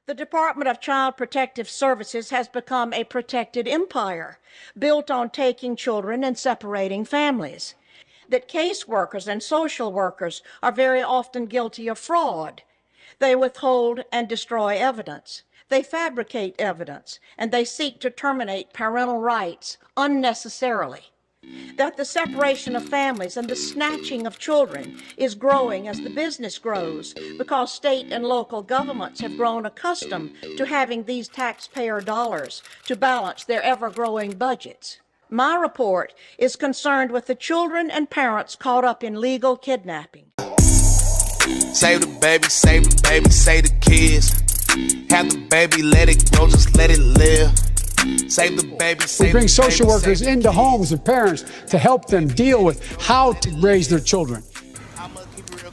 The Department of Child Protective Services has become a protected empire, built on taking children and separating families. That caseworkers and social workers are very often guilty of fraud. They withhold and destroy evidence. They fabricate evidence, and they seek to terminate parental rights unnecessarily. That the separation of families and the snatching of children is growing as the business grows because state and local governments have grown accustomed to having these taxpayer dollars to balance their ever-growing budgets. My report is concerned with the children and parents caught up in legal kidnapping. Save the baby, save the baby, save the kids. Have the baby, let it grow, just let it live. Save the baby, save we bring social baby, workers into homes and parents to help them deal with how to raise their children.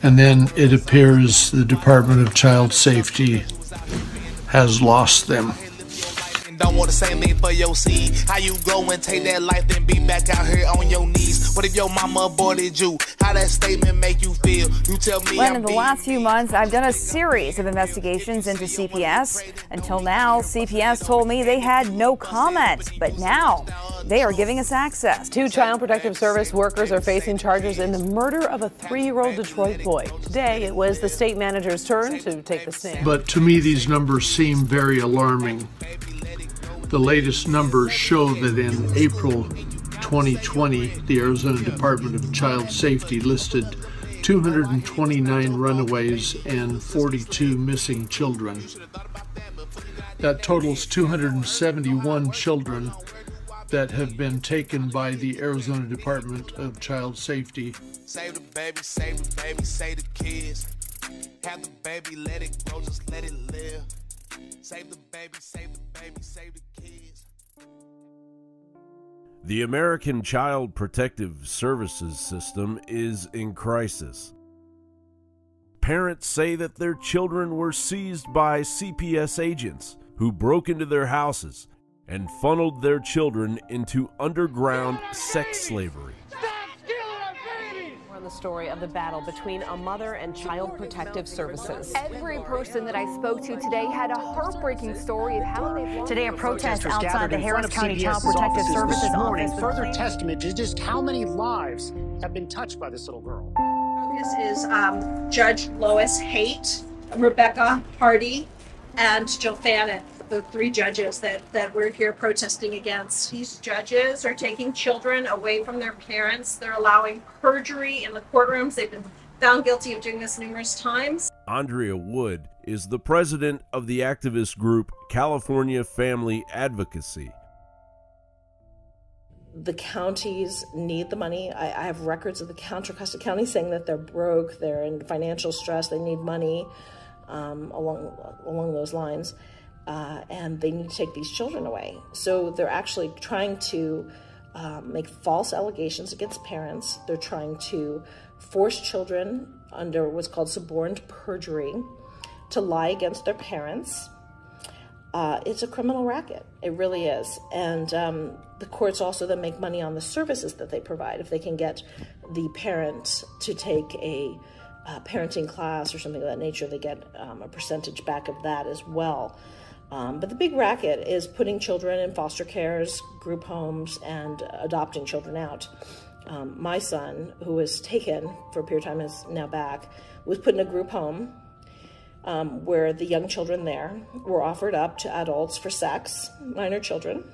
And then it appears the Department of Child Safety has lost them. Don't want the same thing for your seed. How you go and take that life and be back out here on your knees? What if your mama aborted you? How that statement make you feel? You tell me. Well, in the last few months, I've done a series of investigations into CPS. Until now, CPS told me they had no comment, but now they are giving us access. 2 Child Protective Service workers are facing charges in the murder of a 3-year-old Detroit boy. Today, it was the state manager's turn to take the stand. But to me, these numbers seem very alarming. The latest numbers show that in April 2020, the Arizona Department of Child Safety listed 229 runaways and 42 missing children. That totals 271 children that have been taken by the Arizona Department of Child Safety. Save the baby, save the baby, save the kids. Have the baby, let it grow, just let it live. Save the baby, save the baby, save the kids. The American Child Protective Services system is in crisis. Parents say that their children were seized by CPS agents who broke into their houses and funneled their children into underground sex slavery. The story of the battle between a mother and Child Protective Services. Every person that I spoke to today had a heartbreaking story of how they... Today, a protest outside the Harris County Child Protective Services office. Further testament to just how many lives have been touched by this little girl. This is Judge Lois Haight, Rebecca Hardy, and Jill Fannin, the 3 judges that we're here protesting against. These judges are taking children away from their parents. They're allowing perjury in the courtrooms. They've been found guilty of doing this numerous times. Andrea Wood is the president of the activist group California Family Advocacy. The counties need the money. I have records of the Contra Costa County saying that they're broke, they're in financial stress, they need money along those lines. And they need to take these children away. So they're actually trying to make false allegations against parents. They're trying to force children under what's called suborned perjury to lie against their parents. It's a criminal racket. It really is. And the courts also then make money on the services that they provide. If they can get the parent to take a parenting class or something of that nature, they get a percentage back of that as well. But the big racket is putting children in foster cares, group homes, and adopting children out. My son, who was taken for a period of time, is now back, was put in a group home where the young children there were offered up to adults for sex, minor children,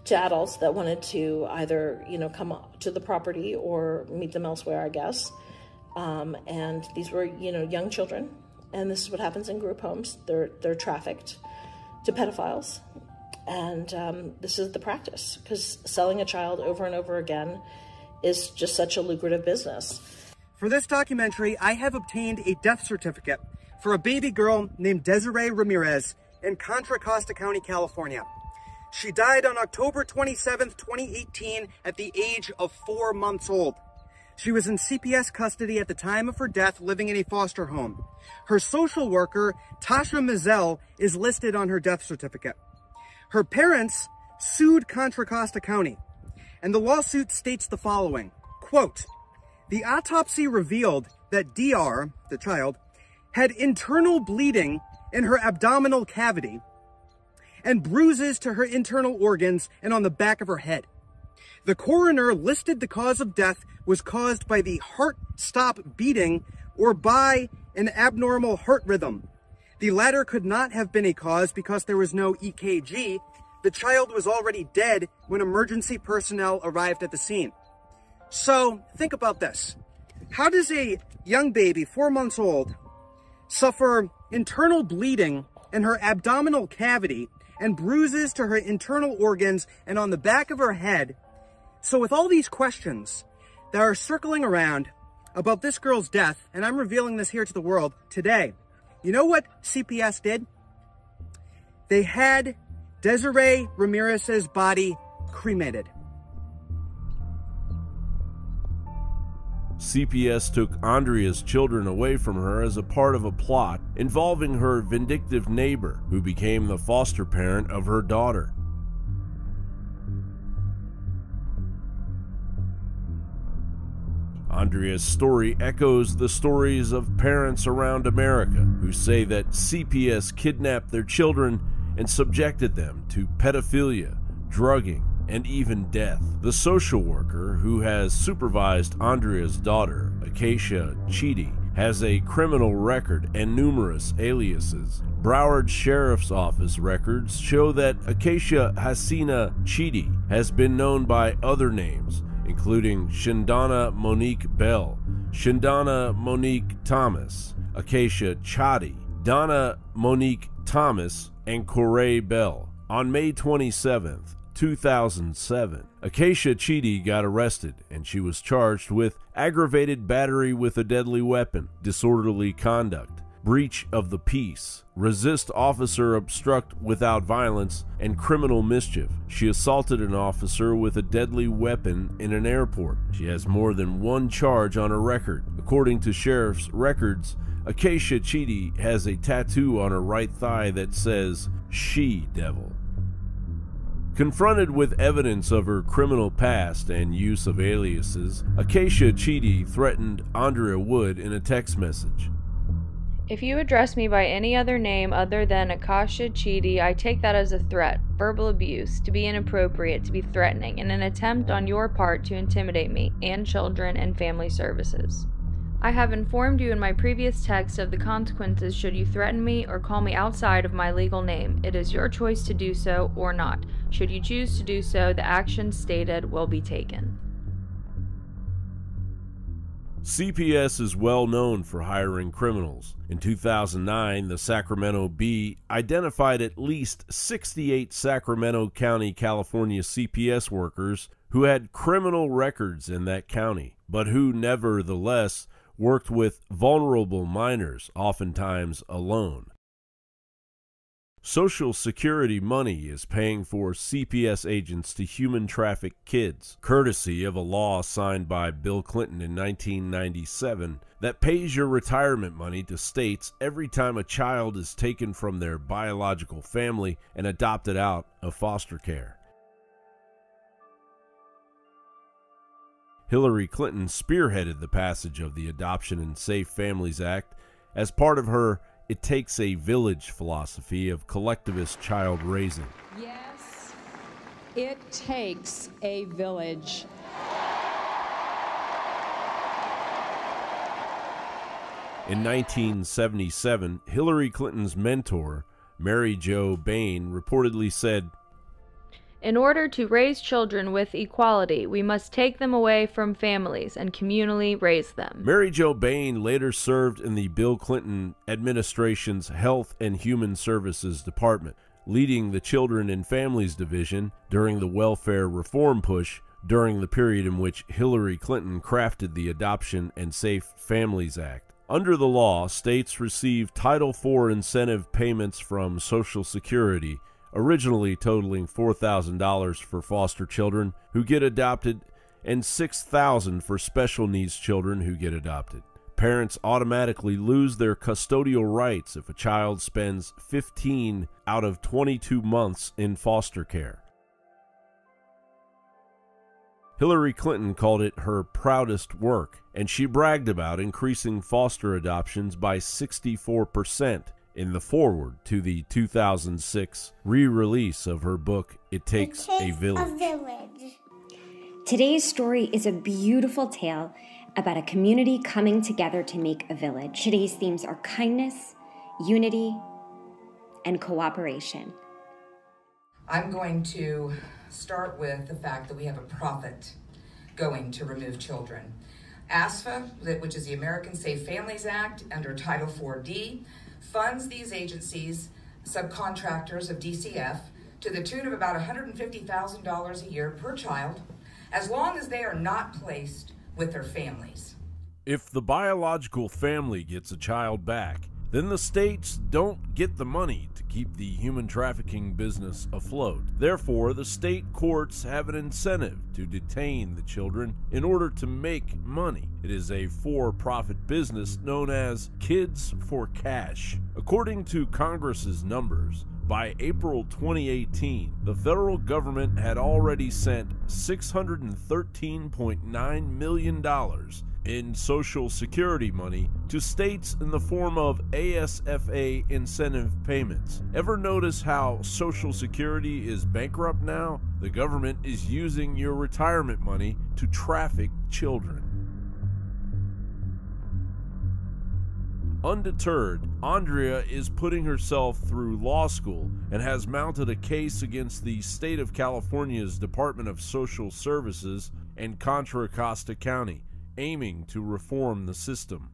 to adults that wanted to either, come to the property or meet them elsewhere, I guess. And these were, young children. And this is what happens in group homes. They're trafficked to pedophiles. And this is the practice, because selling a child over and over again is just such a lucrative business. For this documentary, I have obtained a death certificate for a baby girl named Desiree Ramirez in Contra Costa County, California. She died on October 27th, 2018 at the age of 4 months old. She was in CPS custody at the time of her death, living in a foster home. Her social worker, Tasha Mizell, is listed on her death certificate. Her parents sued Contra Costa County, and the lawsuit states the following, quote, "The autopsy revealed that DR, the child, had internal bleeding in her abdominal cavity and bruises to her internal organs and on the back of her head. The coroner listed the cause of death was caused by the heart stop beating or by an abnormal heart rhythm. The latter could not have been a cause because there was no EKG. The child was already dead when emergency personnel arrived at the scene. So think about this. How does a young baby, 4 months old, suffer internal bleeding in her abdominal cavity and bruises to her internal organs and on the back of her head? So with all these questions that are circling around about this girl's death, and I'm revealing this here to the world today, you know what CPS did? They had Desiree Ramirez's body cremated. CPS took Andrea's children away from her as a part of a plot involving her vindictive neighbor, who became the foster parent of her daughter. Andrea's story echoes the stories of parents around America who say that CPS kidnapped their children and subjected them to pedophilia, drugging, and even death. The social worker who has supervised Andrea's daughter, Acacia Chidi, has a criminal record and numerous aliases. Broward Sheriff's Office records show that Acacia Hasina Chidi has been known by other names, including Shindana Monique Bell, Shindana Monique Thomas, Acacia Chadi, Donna Monique Thomas, and Corey Bell. On May 27th, 2007, Acacia Chidi got arrested and she was charged with aggravated battery with a deadly weapon, disorderly conduct, breach of the peace, resist officer obstruct without violence, and criminal mischief. She assaulted an officer with a deadly weapon in an airport. She has more than one charge on her record. According to sheriff's records, Acacia Chidi has a tattoo on her right thigh that says, "She Devil." Confronted with evidence of her criminal past and use of aliases, Acacia Chidi threatened Andrea Wood in a text message. If you address me by any other name other than Acacia Chidi, I take that as a threat, verbal abuse, to be inappropriate, to be threatening, and an attempt on your part to intimidate me and children and family services. I have informed you in my previous text of the consequences should you threaten me or call me outside of my legal name. It is your choice to do so or not. Should you choose to do so, the actions stated will be taken. CPS is well known for hiring criminals. In 2009, the Sacramento Bee identified at least 68 Sacramento County, California CPS workers who had criminal records in that county, but who nevertheless worked with vulnerable minors, oftentimes alone. Social Security money is paying for CPS agents to human traffic kids, courtesy of a law signed by Bill Clinton in 1997 that pays your retirement money to states every time a child is taken from their biological family and adopted out of foster care. Hillary Clinton spearheaded the passage of the Adoption and Safe Families Act as part of her "It Takes a Village" philosophy of collectivist child raising. Yes, it takes a village. In 1977, Hillary Clinton's mentor, Mary Jo Bain, reportedly said, "In order to raise children with equality, we must take them away from families and communally raise them." Mary Jo Bain later served in the Bill Clinton administration's Health and Human Services Department, leading the Children and Families Division during the welfare reform push during the period in which Hillary Clinton crafted the Adoption and Safe Families Act. Under the law, states receive Title IV incentive payments from Social Security, originally totaling $4,000 for foster children who get adopted and $6,000 for special needs children who get adopted. Parents automatically lose their custodial rights if a child spends 15 out of 22 months in foster care. Hillary Clinton called it her proudest work, and she bragged about increasing foster adoptions by 64% in the foreword to the 2006 re-release of her book, It Takes a Village. Today's story is a beautiful tale about a community coming together to make a village. Today's themes are kindness, unity, and cooperation. I'm going to start with the fact that we have a prophet going to remove children. ASFA, which is the American Safe Families Act under Title 4D, funds these agencies, subcontractors of DCF, to the tune of about $150,000 a year per child, as long as they are not placed with their families. If the biological family gets a child back, then the states don't get the money to keep the human trafficking business afloat. Therefore, the state courts have an incentive to detain the children in order to make money. It is a for-profit business known as Kids for Cash. According to Congress's numbers, by April 2018, the federal government had already sent $613.9 million in Social Security money to states in the form of ASFA incentive payments. Ever notice how Social Security is bankrupt now? The government is using your retirement money to traffic children. Undeterred, Andrea is putting herself through law school and has mounted a case against the state of California's Department of Social Services and Contra Costa County, aiming to reform the system.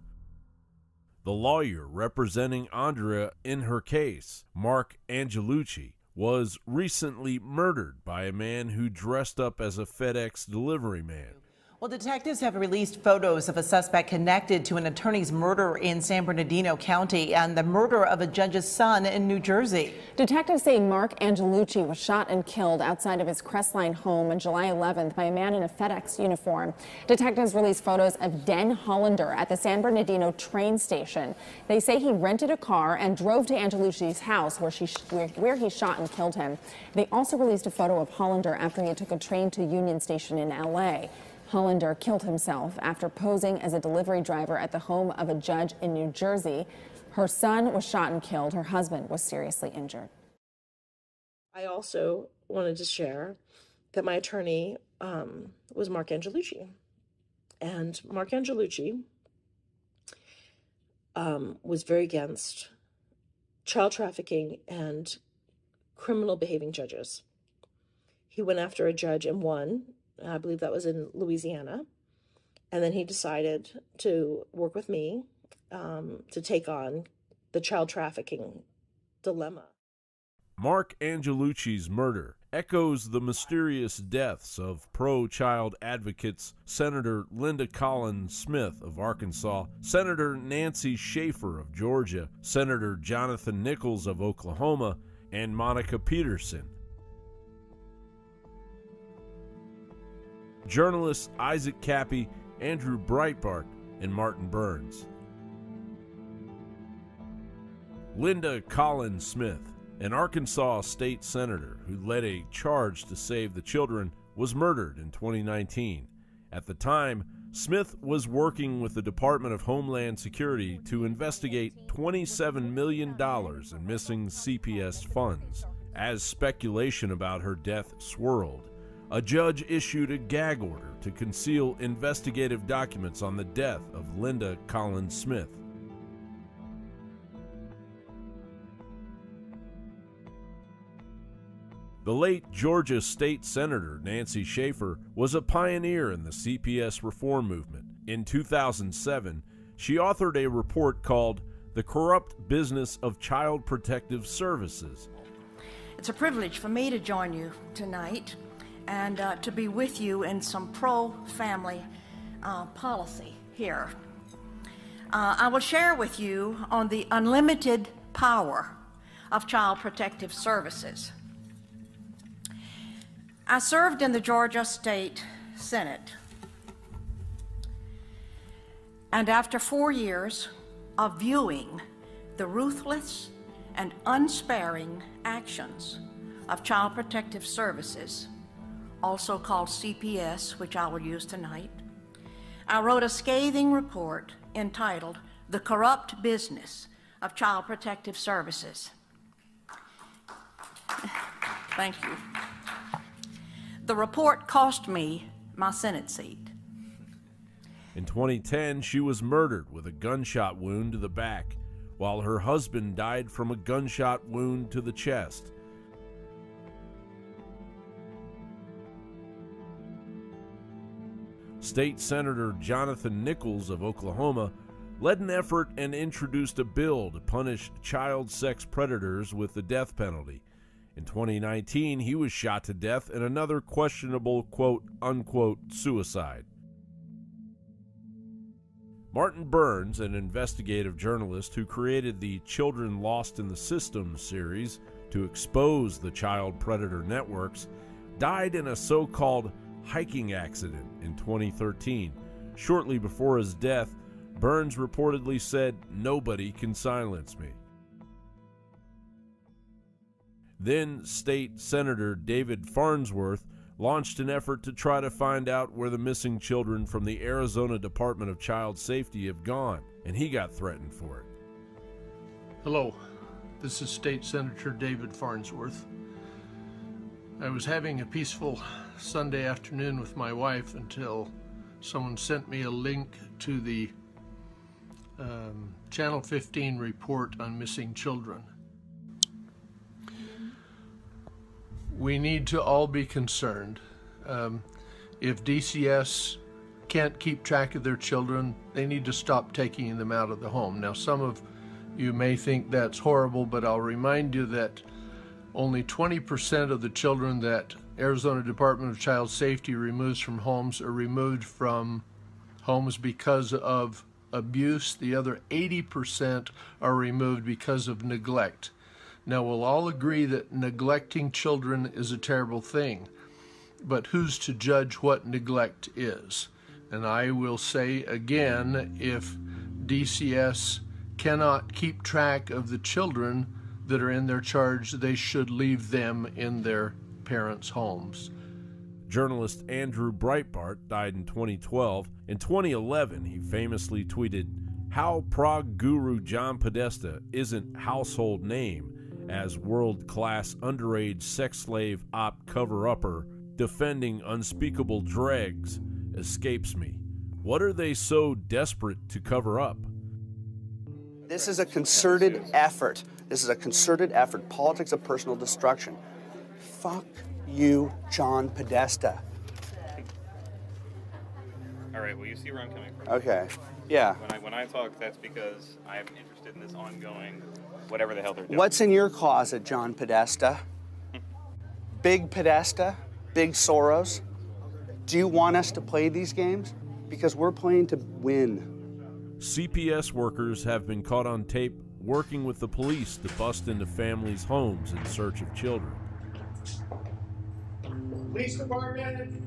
The lawyer representing Andrea in her case, Mark Angelucci, was recently murdered by a man who dressed up as a FedEx delivery man. Well, detectives have released photos of a suspect connected to an attorney's murder in San Bernardino County and the murder of a judge's son in New Jersey. Detectives say Mark Angelucci was shot and killed outside of his Crestline home on July 11th by a man in a FedEx uniform. Detectives released photos of Den Hollander at the San Bernardino train station. They say he rented a car and drove to Angelucci's house where he shot and killed him. They also released a photo of Hollander after he took a train to Union Station in L.A. Hollander killed himself after posing as a delivery driver at the home of a judge in New Jersey. Her son was shot and killed. Her husband was seriously injured. I also wanted to share that my attorney was Mark Angelucci. And Mark Angelucci was very against child trafficking and criminal behaving judges. He went after a judge and won. I believe that was in Louisiana. And then he decided to work with me to take on the child trafficking dilemma. Mark Angelucci's murder echoes the mysterious deaths of pro-child advocates Senator Linda Collins Smith of Arkansas, Senator Nancy Schaefer of Georgia, Senator Jonathan Nichols of Oklahoma, and Monica Peterson. Journalists Isaac Cappy, Andrew Breitbart, and Martin Burns. Linda Collins Smith, an Arkansas state senator who led a charge to save the children, was murdered in 2019. At the time, Smith was working with the Department of Homeland Security to investigate $27 million in missing CPS funds. As speculation about her death swirled, a judge issued a gag order to conceal investigative documents on the death of Linda Collins Smith. The late Georgia State Senator Nancy Schaefer was a pioneer in the CPS reform movement. In 2007, she authored a report called The Corrupt Business of Child Protective Services. It's a privilege for me to join you tonight and to be with you in some pro-family policy here. I will share with you on the unlimited power of Child Protective Services. I served in the Georgia State Senate, and after 4 years of viewing the ruthless and unsparing actions of Child Protective Services, also called CPS, which I will use tonight, I wrote a scathing report entitled "The Corrupt Business of Child Protective Services." Thank you. The report cost me my Senate seat. In 2010, she was murdered with a gunshot wound to the back, while her husband died from a gunshot wound to the chest. State Senator Jonathan Nichols of Oklahoma led an effort and introduced a bill to punish child sex predators with the death penalty. In 2019, he was shot to death in another questionable quote-unquote suicide. Martin Burns, an investigative journalist who created the Children Lost in the System series to expose the child predator networks, died in a so-called hiking accident in 2013. Shortly before his death, Burns reportedly said, "Nobody can silence me." Then State Senator David Farnsworth launched an effort to try to find out where the missing children from the Arizona Department of Child Safety have gone, and he got threatened for it. Hello, this is State Senator David Farnsworth. I was having a peaceful Sunday afternoon with my wife until someone sent me a link to the Channel 15 report on missing children. We need to all be concerned. If DCS can't keep track of their children, they need to stop taking them out of the home. Now, some of you may think that's horrible, but I'll remind you that only 20% of the children that Arizona Department of Child Safety removes from homes are removed from homes because of abuse. The other 80% are removed because of neglect. Now, we'll all agree that neglecting children is a terrible thing, but who's to judge what neglect is? And I will say again, if DCS cannot keep track of the children that are in their charge, they should leave them in their parents' homes. Journalist Andrew Breitbart died in 2012. In 2011, he famously tweeted, "How Prague guru John Podesta isn't household name as world-class underage sex slave op cover-upper defending unspeakable dregs escapes me. What are they so desperate to cover up?" This is a concerted effort. This is a concerted effort. Politics of personal destruction. Fuck you, John Podesta. All right, well, you see where I'm coming from. Okay, yeah. When I talk, that's because I'm interested in this ongoing, whatever the hell they're doing. What's in your closet, John Podesta? Big Podesta? Big Soros? Do you want us to play these games? Because we're playing to win. CPS workers have been caught on tape working with the police to bust into families' homes in search of children. Police department.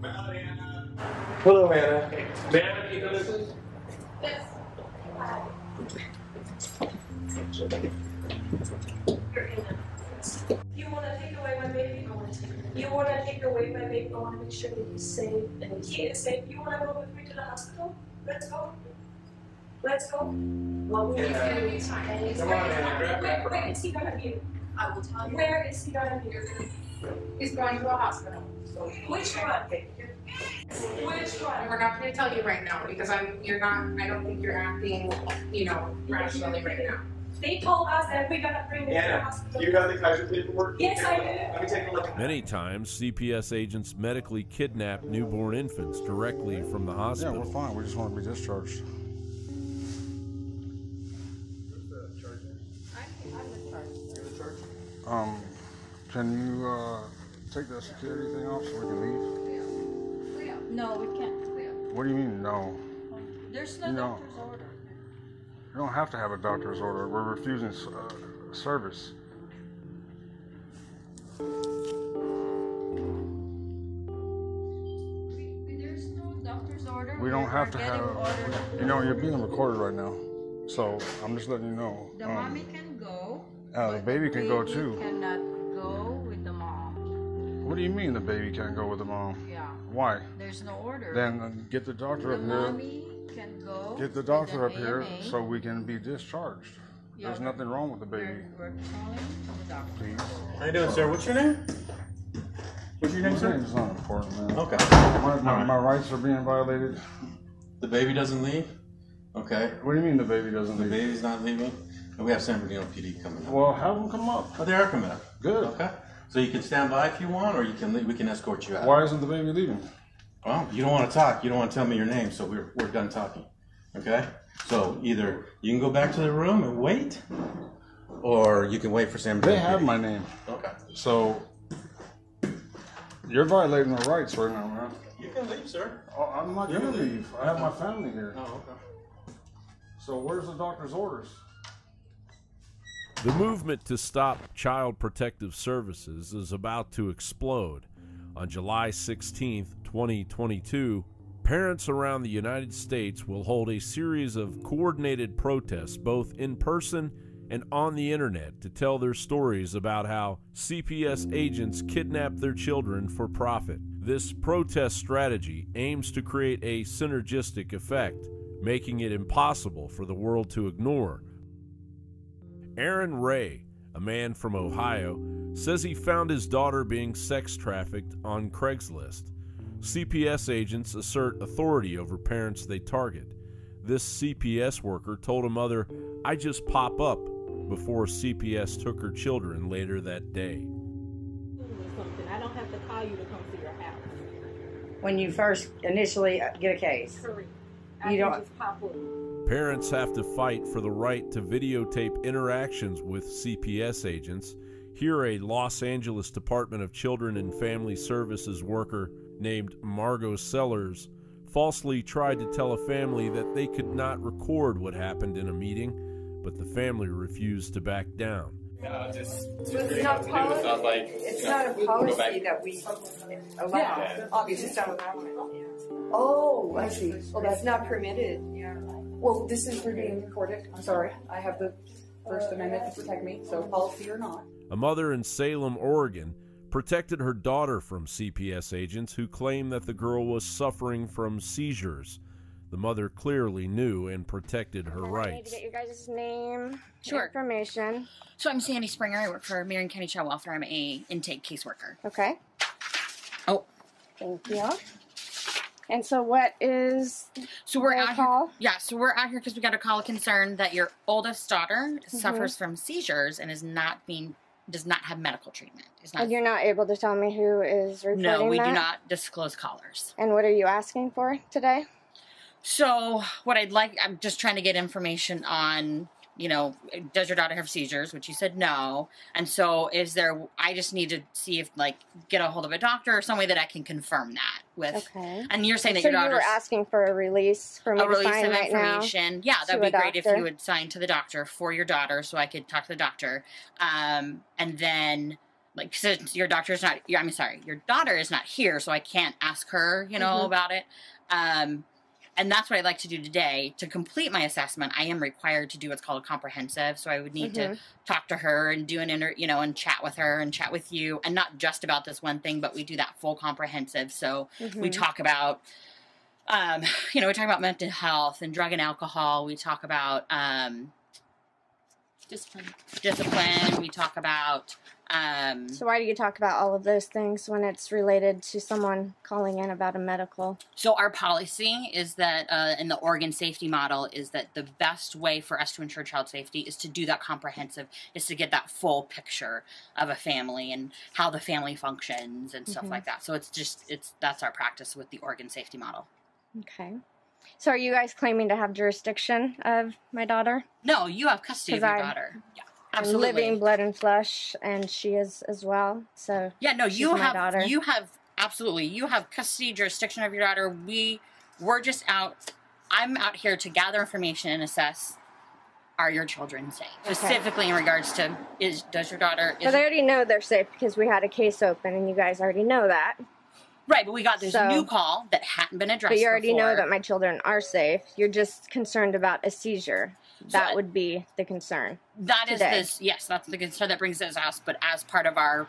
Hello, Anna. May I have you come in, please? Yes. You want to take away my baby? You want to take away my baby? I want to make sure that he's safe. And he is safe. You want to go with me to the hospital? Let's go. Let's go. Well, he's going to be fine. Come on, Anna. Where is he going to be? I will tell you. Where is he going to be? He's going to a hospital. Which one? Which one? We're not going to tell you right now because I don't think you're acting, rationally right now. They told us that we're going to bring him to the Anna, hospital. do you have the Kaiser paperwork? Yes, I do. Let me take a look at that. Many times, CPS agents medically kidnap newborn infants directly from the hospital. Yeah, we're fine. We just want to be discharged. Can you take that security thing off so we can leave? No, we can't. What do you mean, no? There's no You know, doctor's order. You don't have to have a doctor's order. We're refusing service. There's no doctor's order. We don't have to have. You're being recorded right now, so I'm just letting you know. The mommy can go. The baby can go too. Cannot go with the mom. What do you mean the baby can't go with the mom? Yeah. Why? There's no order. Then get the doctor up here. Mommy can go. Get the doctor up with an here AMA. so we can be discharged. Yeah, There's nothing wrong with the baby. We're calling the doctor. Please. How you doing, sir? What's your name? What's your name, My sir? name's not important, man. Okay. My rights are being violated. The baby doesn't leave? Okay. What do you mean the baby doesn't leave? The baby's not leaving? And we have San Bernardino PD coming up. Well, have them come up. Oh, they are coming up. Good. Okay. So you can stand by if you want, or you can leave. We can escort you out. Why isn't the baby leaving? Well, you don't want to talk. You don't want to tell me your name, so we're done talking. Okay? So either you can go back to the room and wait, or you can wait for San Bernardino. They have my name. Okay. So you're violating my rights right now, man. You can leave, sir. Oh, I'm not gonna leave. I have my family here. Oh, okay. So where's the doctor's orders? The movement to stop Child Protective Services is about to explode. On July 16, 2022, parents around the United States will hold a series of coordinated protests, both in person and on the internet, to tell their stories about how CPS agents kidnap their children for profit. This protest strategy aims to create a synergistic effect, making it impossible for the world to ignore. Aaron Ray, a man from Ohio, says he found his daughter being sex trafficked on Craigslist. CPS agents assert authority over parents they target. This CPS worker told a mother, "I just pop up," before CPS took her children later that day. I don't have to call you to come to your house. When you first initially get a case. I You can don't. just pop up. Parents have to fight for the right to videotape interactions with CPS agents. Here, a Los Angeles Department of Children and Family Services worker named Margot Sellers falsely tried to tell a family that they could not record what happened in a meeting, but the family refused to back down. It's not policy. It's not a policy that we allow. Yeah. Obviously, it's not allowed. Oh, I see. Well, that's not permitted. Yeah. Well, this is being recorded. I'm sorry. I have the First Amendment to protect me, so policy or not. A mother in Salem, Oregon, protected her daughter from CPS agents who claimed that the girl was suffering from seizures. The mother clearly knew and protected her I need rights. to get your guys' name, Sure. information. So I'm Sandy Springer. I work for Marion County Child Welfare. I'm a intake caseworker. Okay. Oh. Thank you. And so what is So we're the out call? here. Yeah, so we're out here because we got a call of concern that your oldest daughter suffers from seizures and does not have medical treatment. Is not. And you're not able to tell me who is reporting No, we that? do not disclose callers. And what are you asking for today? So what I'm just trying to get information on, does your daughter have seizures? Which you said no. And so I just need to see if get a hold of a doctor or some way that I can confirm that with. Okay. And you're saying that so your daughter's. you were asking for a release for me A to release sign of right now information. Yeah, that'd to be a great if doctor? you would sign to the doctor for your daughter so I could talk to the doctor. And then, since your daughter is not here, so I can't ask her, about it. And that's what I'd like to do today. To complete my assessment, I am required to do what's called a comprehensive. So I would need to talk to her and do and chat with her and chat with you. And not just about this one thing, but we do that full comprehensive. So we talk about, we talk about mental health and drug and alcohol. We talk about discipline. We talk about... So why do you talk about all of those things when it's related to someone calling in about a medical? So our policy is that, in the Oregon safety model, is that the best way for us to ensure child safety is to do that comprehensive, is to get that full picture of a family and how the family functions and stuff like that. So that's our practice with the Oregon safety model. Okay. So are you guys claiming to have jurisdiction of my daughter? No, you have custody of your daughter. Yeah. Absolutely. I'm living blood and flesh, and she is as well. So yeah, no, she's you my have daughter. you have custody, jurisdiction of your daughter. We're just out. I'm out here to gather information and assess: are your children safe? Okay. Specifically in regards to does your daughter? So they already know they're safe because we had a case open, and you guys already know that. Right, but we got this new call that hadn't been addressed. But you already before. know that my children are safe. You're just concerned about a seizure. That would be the concern. That today. that's the concern that brings us out. But as part of our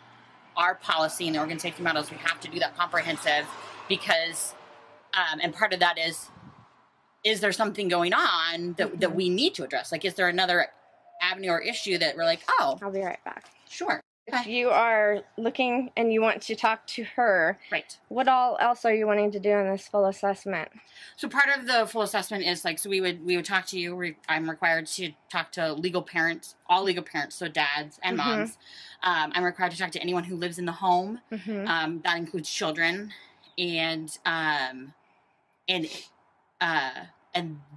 policy in the Oregon safety models, we have to do that comprehensive because, and part of that is there something going on that we need to address? Like, is there another avenue or issue that we're like, oh. I'll be right back. Sure. If you are looking and you want to talk to her, right? What all else are you wanting to do in this full assessment? So part of the full assessment is like, so we would talk to you. I'm required to talk to legal parents, all legal parents, so dads and moms. I'm required to talk to anyone who lives in the home. That includes children and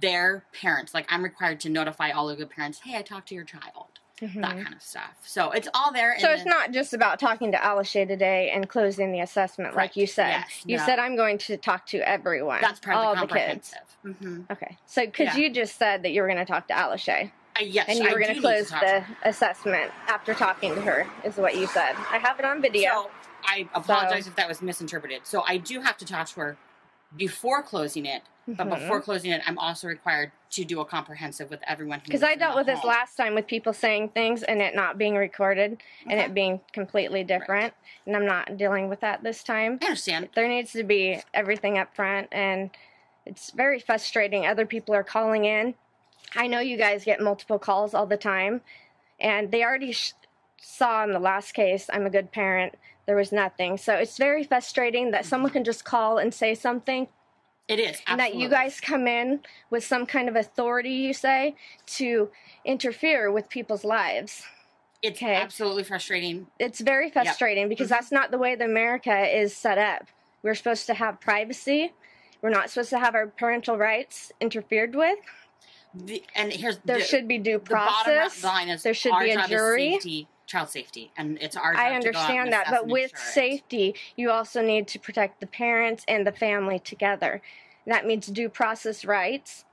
their parents. Like, I'm required to notify all legal parents, hey, I talked to your child. That kind of stuff. So it's all there. So it's not just about talking to Alashay today and closing the assessment, like you said. Yes, you said I'm going to talk to everyone. That's part all of the kids. comprehensive. Okay. So because you just said that you were going to talk to Alashay. Yes, and you were I going do to need close to talk the assessment after talking to her, is what you said. I have it on video. So I apologize if that was misinterpreted. So I do have to talk to her before closing it, but before closing it, I'm also required to do a comprehensive with everyone. Because I dealt with this last time with people saying things and it not being recorded and it being completely different. And I'm not dealing with that this time. I understand. There needs to be everything up front, and it's very frustrating. Other people are calling in. I know you guys get multiple calls all the time, and they already saw in the last case, I'm a good parent, there was nothing. So it's very frustrating that someone can just call and say something. It is, absolutely. And that you guys come in with some kind of authority, you say, to interfere with people's lives. It's absolutely frustrating. It's very frustrating because that's not the way that America is set up. We're supposed to have privacy. We're not supposed to have our parental rights interfered with. There should be due process. The bottom line is there should our be a job is jury. Safety, child safety, and it's our job I to go out understand and that, assess but and with ensure it. safety, you also need to protect the parents and the family together. That means due process rights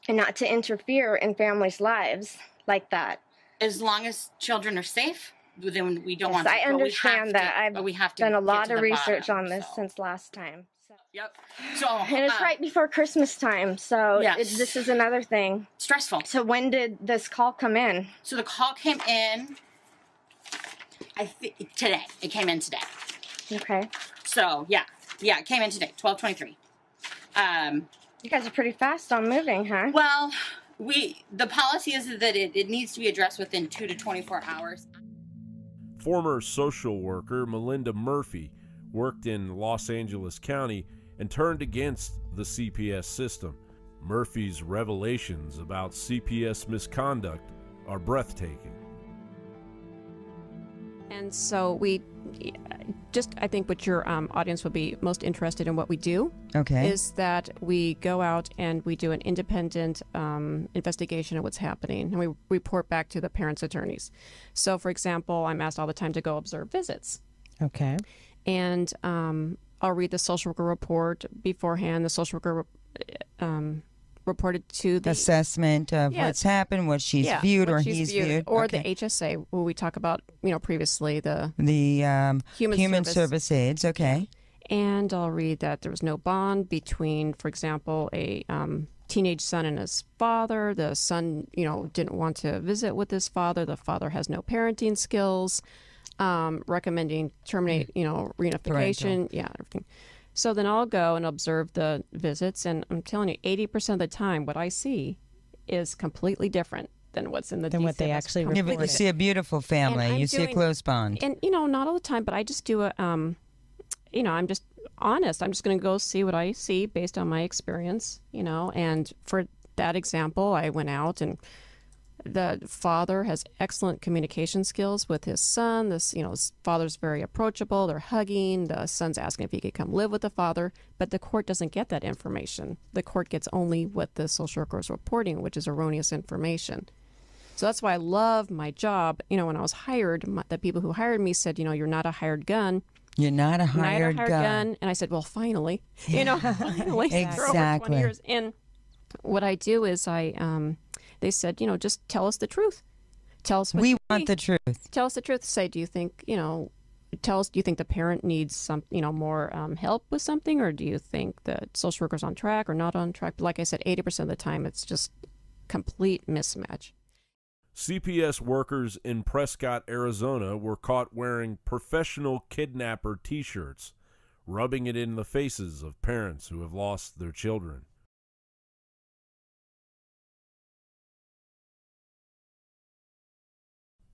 and not to interfere in families' lives like that. As long as children are safe, then we don't Yes, want to. I understand that. I've done a lot of research on this since last time. Yep. So, and it's right before Christmas time, so this is another thing. Stressful. So when did this call come in? So the call came in, today. It came in today. Okay. So, yeah, it came in today, 12:23. You guys are pretty fast on moving, huh? Well, the policy is that it needs to be addressed within 2 to 24 hours. Former social worker Melinda Murphy worked in Los Angeles County and turned against the CPS system. Murphy's revelations about CPS misconduct are breathtaking. And so I think what your audience will be most interested in what we do is that we go out and we do an independent investigation of what's happening, and we report back to the parents' attorneys. So, for example, I'm asked all the time to go observe visits. Okay. And I'll read the social worker report beforehand. The social worker reported to the assessment of what's happened, what she's viewed or he's viewed. Or the HSA, where we talk about, previously the human service aids. Okay. And I'll read that there was no bond between, for example, a teenage son and his father. The son, didn't want to visit with his father. The father has no parenting skills. Recommending terminate, reunification. Yeah, everything. So then I'll go and observe the visits, and I'm telling you, 80% of the time, what I see is completely different than what's in the what they actually reported. You see a beautiful family. You see a close bond. And, not all the time, but I just do I'm just honest. I'm just going to go see what I see based on my experience, and for that example, I went out and the father has excellent communication skills with his son. His father's very approachable. They're hugging. The son's asking if he could come live with the father, but the court doesn't get that information. The court gets only what the social worker is reporting, which is erroneous information. So that's why I love my job. When I was hired, the people who hired me said, you're not a hired gun. You're not a hired gun. And I said, well, finally, finally, exactly. For over 20 years. And what I do is they said, just tell us the truth. Tell us what we want the truth. Tell us the truth. Say, do you think, tell us, do you think the parent needs some, more help with something, or do you think the social worker's on track or not on track? But like I said, 80% of the time, it's just complete mismatch. CPS workers in Prescott, Arizona were caught wearing professional kidnapper t-shirts. rubbing it in the faces of parents who have lost their children.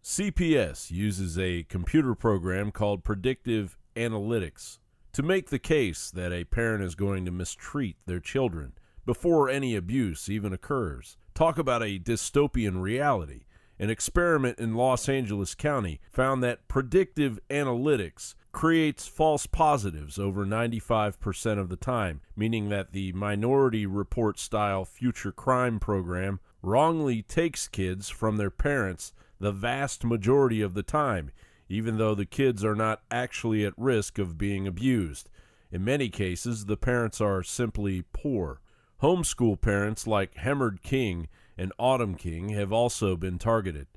CPS uses a computer program called predictive analytics to make the case that a parent is going to mistreat their children before any abuse even occurs. Talk about a dystopian reality. An experiment in Los Angeles County found that predictive analytics creates false positives over 95% of the time, meaning that the Minority Report style future crime program wrongly takes kids from their parents the vast majority of the time, even though the kids are not actually at risk of being abused. In many cases, the parents are simply poor. Homeschool parents like Hemard King and Autumn King have also been targeted.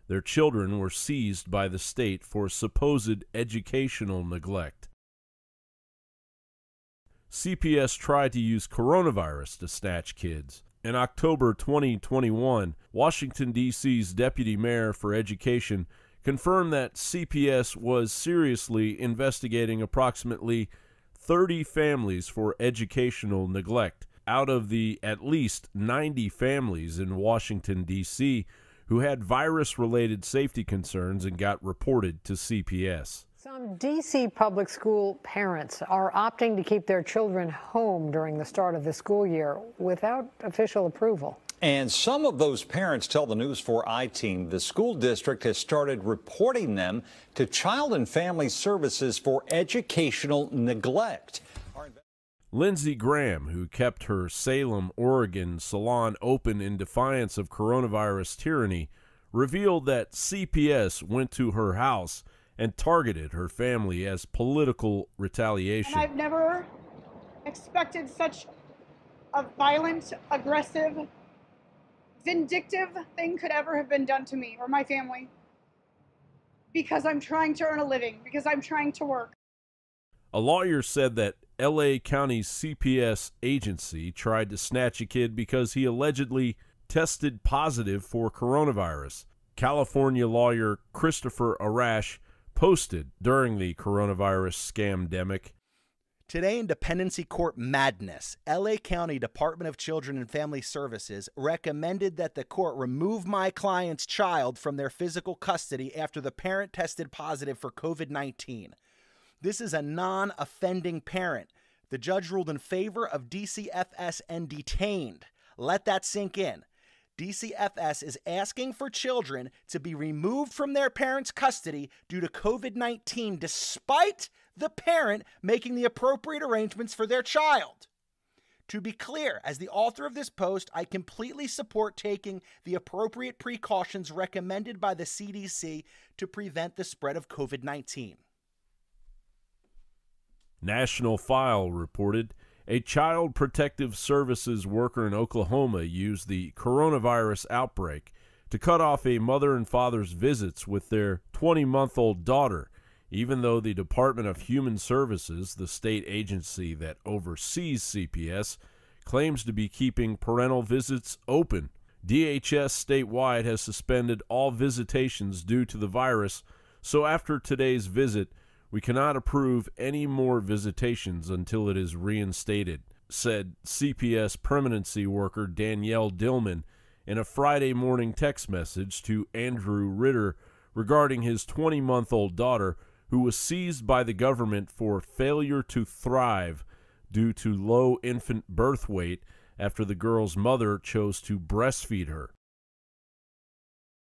Their children were seized by the state for supposed educational neglect. CPS tried to use coronavirus to snatch kids. In October 2021, Washington, D.C.'s Deputy Mayor for Education confirmed that CPS was seriously investigating approximately 30 families for educational neglect out of the at least 90 families in Washington, D.C. who had virus-related safety concerns and got reported to CPS. Some D.C. public school parents are opting to keep their children home during the start of the school year without official approval. And some of those parents tell the News 4 I-Team the school district has started reporting them to Child and Family Services for educational neglect. Lindsey Graham, who kept her Salem, Oregon salon open in defiance of coronavirus tyranny, revealed that CPS went to her house and targeted her family as political retaliation. And I've never expected such a violent, aggressive, vindictive thing could ever have been done to me or my family, because I'm trying to earn a living, because I'm trying to work. A lawyer said that L.A. County's CPS agency tried to snatch a kid because he allegedly tested positive for coronavirus. California lawyer Christopher Arash posted during the coronavirus scamdemic. Today in Dependency Court madness, L.A. County Department of Children and Family Services recommended that the court remove my client's child from their physical custody after the parent tested positive for COVID-19. This is a non-offending parent. The judge ruled in favor of DCFS and detained. Let that sink in. DCFS is asking for children to be removed from their parents' custody due to COVID-19 despite the parent making the appropriate arrangements for their child. To be clear, as the author of this post, I completely support taking the appropriate precautions recommended by the CDC to prevent the spread of COVID-19. National File reported a Child Protective Services worker in Oklahoma used the coronavirus outbreak to cut off a mother and father's visits with their 20-month-old daughter, even though the Department of Human Services, the state agency that oversees CPS, claims to be keeping parental visits open. DHS statewide has suspended all visitations due to the virus, so after today's visit, we cannot approve any more visitations until it is reinstated, said CPS permanency worker Danielle Dillman in a Friday morning text message to Andrew Ritter regarding his 20-month-old daughter, who was seized by the government for failure to thrive due to low infant birth weight after the girl's mother chose to breastfeed her.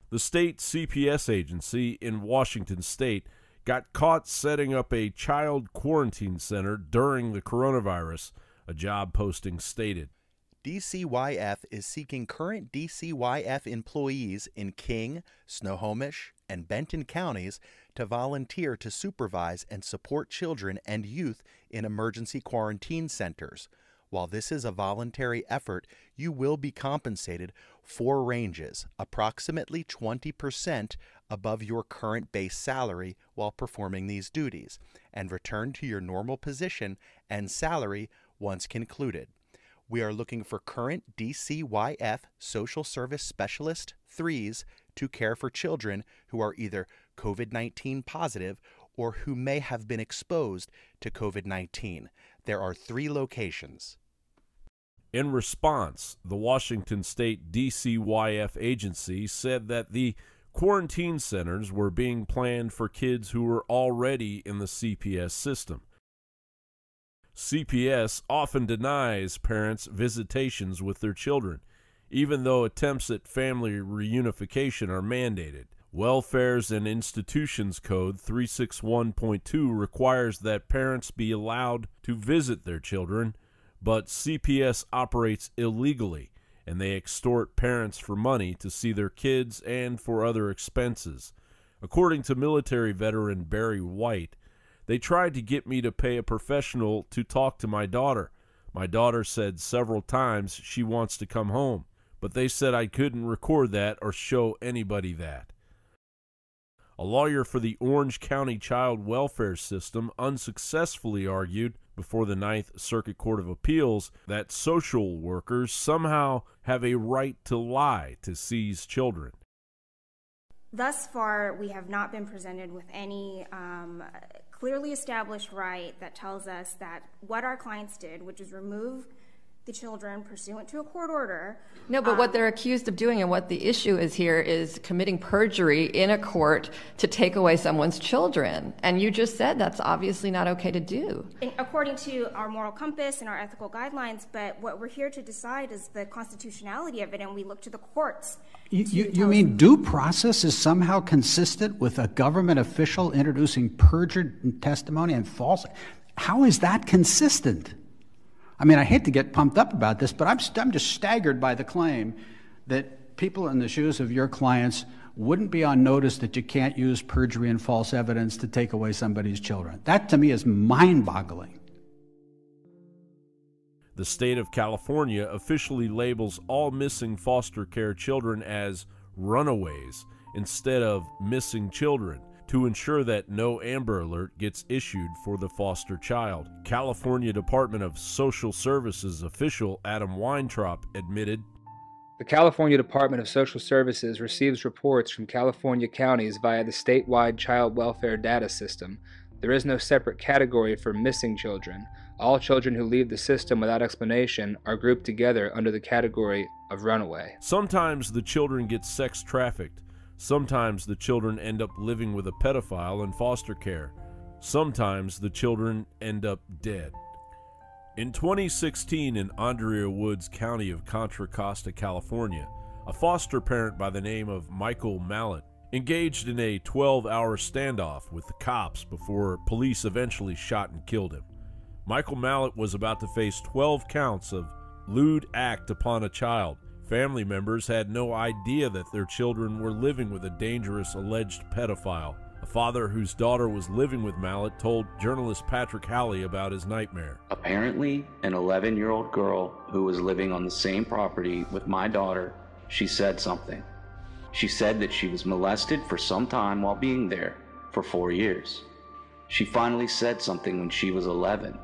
The state CPS agency in Washington state got caught setting up a child quarantine center during the coronavirus, a job posting stated. DCYF is seeking current DCYF employees in King, Snohomish, and Benton counties to volunteer to supervise and support children and youth in emergency quarantine centers. While this is a voluntary effort, you will be compensated for ranges, approximately 20% above your current base salary while performing these duties, and return to your normal position and salary once concluded. We are looking for current DCYF Social Service Specialist 3s to care for children who are either COVID-19 positive or who may have been exposed to COVID-19. There are 3 locations. In response, the Washington State DCYF agency said that the quarantine centers were being planned for kids who were already in the CPS system. CPS often denies parents visitations with their children, even though attempts at family reunification are mandated. Welfares and Institutions Code 361.2 requires that parents be allowed to visit their children, but CPS operates illegally, and they extort parents for money to see their kids and for other expenses. According to military veteran Barry White, they tried to get me to pay a professional to talk to my daughter. My daughter said several times she wants to come home, but they said I couldn't record that or show anybody that. A lawyer for the Orange County Child Welfare System unsuccessfully argued before the Ninth Circuit Court of Appeals that social workers somehow have a right to lie to seize children. Thus far, we have not been presented with any clearly established right that tells us that what our clients did, which is remove the children pursuant to a court order. No, but what they're accused of doing and what the issue is here is committing perjury in a court to take away someone's children. And you just said that's obviously not okay to do. According to our moral compass and our ethical guidelines, but what we're here to decide is the constitutionality of it, and we look to the courts. You mean due process is somehow consistent with a government official introducing perjured testimony and false? How is that consistent? I mean, I hate to get pumped up about this, but I'm just staggered by the claim that people in the shoes of your clients wouldn't be on notice that you can't use perjury and false evidence to take away somebody's children. That, to me, is mind-boggling. The state of California officially labels all missing foster care children as runaways instead of missing children, to ensure that no Amber Alert gets issued for the foster child. California Department of Social Services official Adam Weintraub admitted, "The California Department of Social Services receives reports from California counties via the statewide child welfare data system. There is no separate category for missing children. All children who leave the system without explanation are grouped together under the category of runaway." Sometimes the children get sex trafficked. Sometimes the children end up living with a pedophile in foster care. Sometimes the children end up dead. In 2016, in Andrea Woods County of Contra Costa, California, a foster parent by the name of Michael Mallet engaged in a 12-hour standoff with the cops before police eventually shot and killed him. Michael Mallet was about to face 12 counts of lewd act upon a child. Family members had no idea that their children were living with a dangerous alleged pedophile. A father whose daughter was living with Mallet told journalist Patrick Halley about his nightmare. Apparently, an 11-year-old girl who was living on the same property with my daughter, she said something. She said that she was molested for some time while being there for 4 years. She finally said something when she was 11.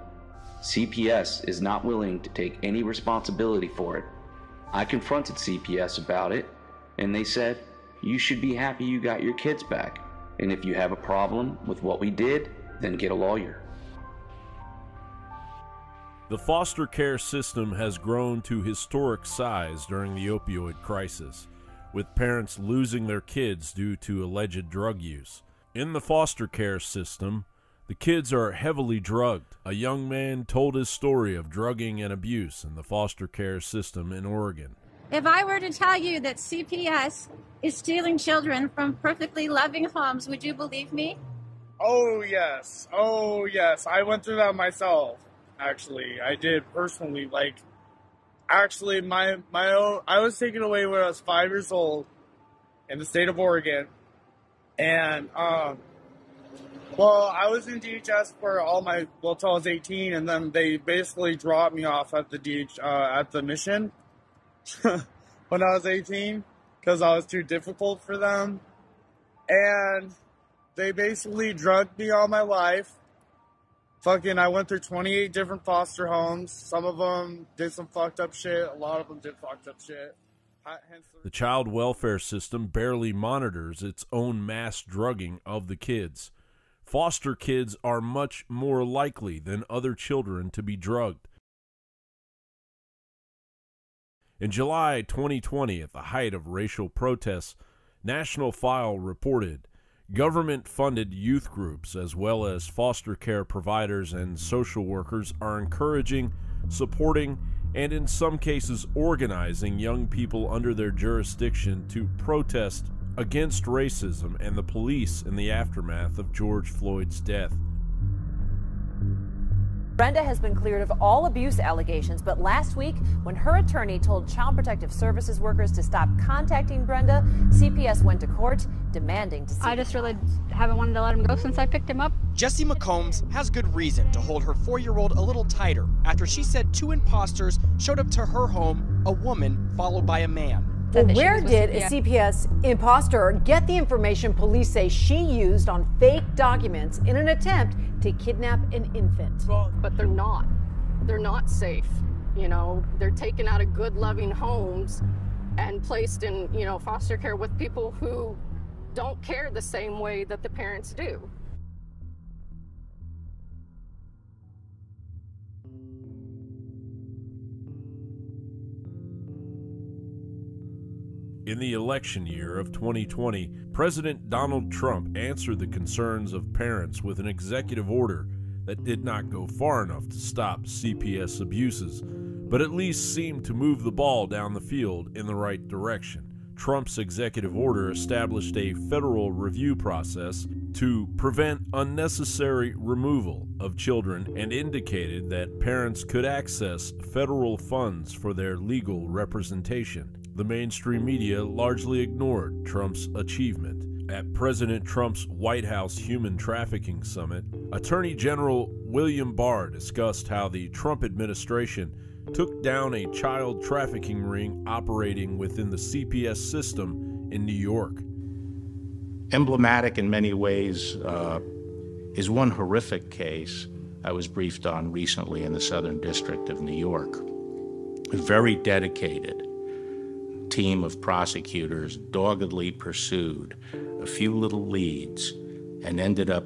CPS is not willing to take any responsibility for it. I confronted CPS about it, and they said, "You should be happy you got your kids back, and if you have a problem with what we did, then get a lawyer." The foster care system has grown to historic size during the opioid crisis, with parents losing their kids due to alleged drug use. In the foster care system, the kids are heavily drugged. A young man told his story of drugging and abuse in the foster care system in Oregon. If I were to tell you that CPS is stealing children from perfectly loving homes, would you believe me? Oh, yes. Oh, yes. I went through that myself, actually. I did personally. Actually, my own, I was taken away when I was 5 years old in the state of Oregon. And, well, I was in DHS for till I was 18, and then they basically dropped me off at the mission when I was 18 because I was too difficult for them. And they basically drugged me all my life. I went through 28 different foster homes. Some of them did some fucked up shit. A lot of them did fucked up shit. The child welfare system barely monitors its own mass drugging of the kids. foster kids are much more likely than other children to be drugged. In July 2020, at the height of racial protests, National File reported government-funded youth groups as well as foster care providers and social workers are encouraging, supporting, and in some cases organizing young people under their jurisdiction to protest against racism and the police in the aftermath of George Floyd's death. Brenda has been cleared of all abuse allegations, but last week, when her attorney told Child Protective Services workers to stop contacting Brenda, CPS went to court demanding to see I just really haven't wanted to let him go since I picked him up. Jessie McCombs has good reason to hold her 4-year-old a little tighter after she said 2 imposters showed up to her home, a woman followed by a man. Well, where did a CPS imposter get the information police say she used on fake documents in an attempt to kidnap an infant? But they're not. They're not safe. You know, they're taken out of good, loving homes and placed in, you know, foster care with people who don't care the same way that the parents do. In the election year of 2020, President Donald Trump answered the concerns of parents with an executive order that did not go far enough to stop CPS abuses, but at least seemed to move the ball down the field in the right direction. Trump's executive order established a federal review process to prevent unnecessary removal of children and indicated that parents could access federal funds for their legal representation. The mainstream media largely ignored Trump's achievement. At President Trump's White House Human Trafficking Summit, Attorney General William Barr discussed how the Trump administration took down a child trafficking ring operating within the CPS system in New York. Emblematic in many ways is one horrific case I was briefed on recently in the Southern District of New York. A very dedicated team of prosecutors doggedly pursued a few little leads and ended up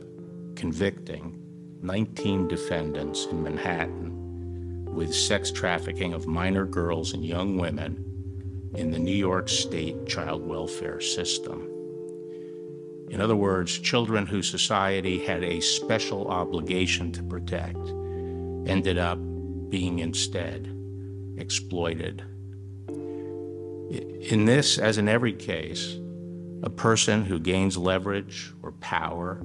convicting 19 defendants in Manhattan with sex trafficking of minor girls and young women in the New York State child welfare system. In other words, children whose society had a special obligation to protect ended up being instead exploited. In this, as in every case, a person who gains leverage or power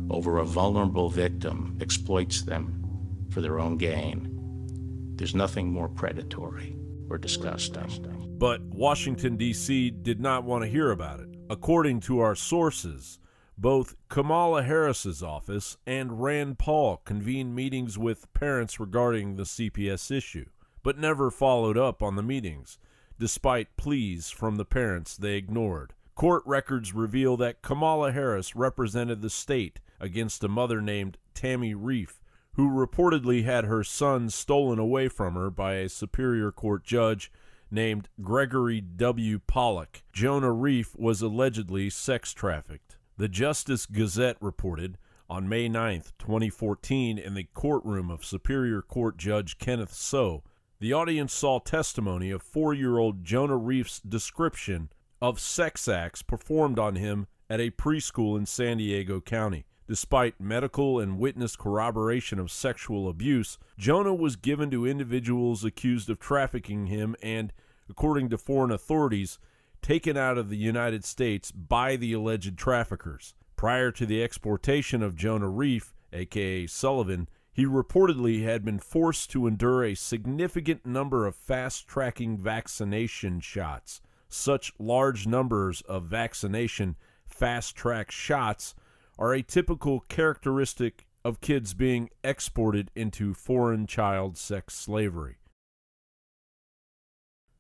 over a vulnerable victim exploits them for their own gain. There's nothing more predatory or disgusting. But Washington, D.C. did not want to hear about it. According to our sources, both Kamala Harris's office and Rand Paul convened meetings with parents regarding the CPS issue, but never followed up on the meetings, despite pleas from the parents they ignored. Court records reveal that Kamala Harris represented the state against a mother named Tammy Reif, who reportedly had her son stolen away from her by a Superior Court judge named Gregory W. Pollock. Jonah Reif was allegedly sex trafficked. The Justice Gazette reported on May 9, 2014, in the courtroom of Superior Court Judge Kenneth So, the audience saw testimony of 4-year-old Jonah Reif's description of sex acts performed on him at a preschool in San Diego County. Despite medical and witness corroboration of sexual abuse, Jonah was given to individuals accused of trafficking him and, according to foreign authorities, taken out of the United States by the alleged traffickers. Prior to the exportation of Jonah Reif, aka Sullivan, he reportedly had been forced to endure a significant number of fast-tracking vaccination shots. Such large numbers of vaccination fast-track shots are a typical characteristic of kids being exported into foreign child sex slavery.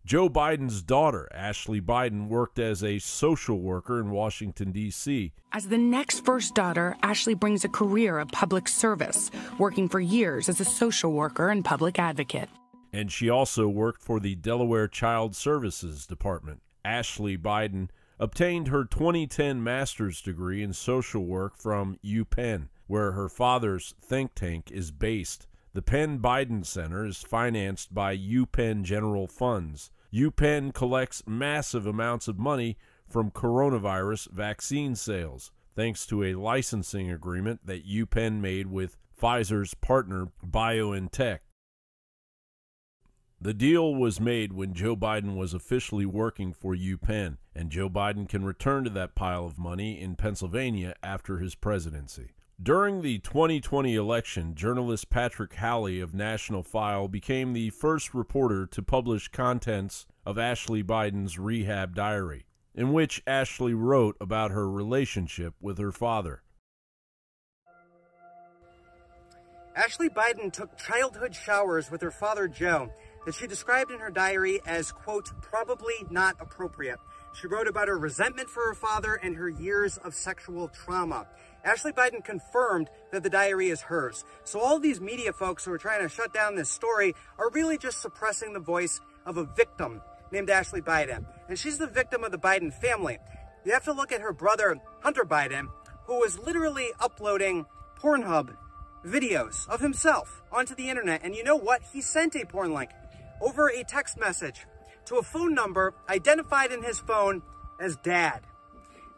Joe Biden's daughter, Ashley Biden, worked as a social worker in Washington, D.C. As the next first daughter, Ashley brings a career of public service, working for years as a social worker and public advocate. And she also worked for the Delaware Child Services Department. Ashley Biden obtained her 2010 master's degree in social work from UPenn. where her father's think tank is based. The Penn Biden Center is financed by UPenn General Funds. UPenn collects massive amounts of money from coronavirus vaccine sales, thanks to a licensing agreement that UPenn made with Pfizer's partner BioNTech. The deal was made when Joe Biden was officially working for UPenn, and Joe Biden can return to that pile of money in Pennsylvania after his presidency. During the 2020 election, journalist Patrick Halley of National File became the first reporter to publish contents of Ashley Biden's rehab diary, in which Ashley wrote about her relationship with her father. Ashley Biden took childhood showers with her father Joe that she described in her diary as, quote, probably not appropriate. She wrote about her resentment for her father and her years of sexual trauma. Ashley Biden confirmed that the diary is hers. So all these media folks who are trying to shut down this story are really just suppressing the voice of a victim named Ashley Biden. And she's the victim of the Biden family. You have to look at her brother, Hunter Biden, who was literally uploading Pornhub videos of himself onto the internet. And you know what? He sent a porn link over a text message to a phone number identified in his phone as Dad.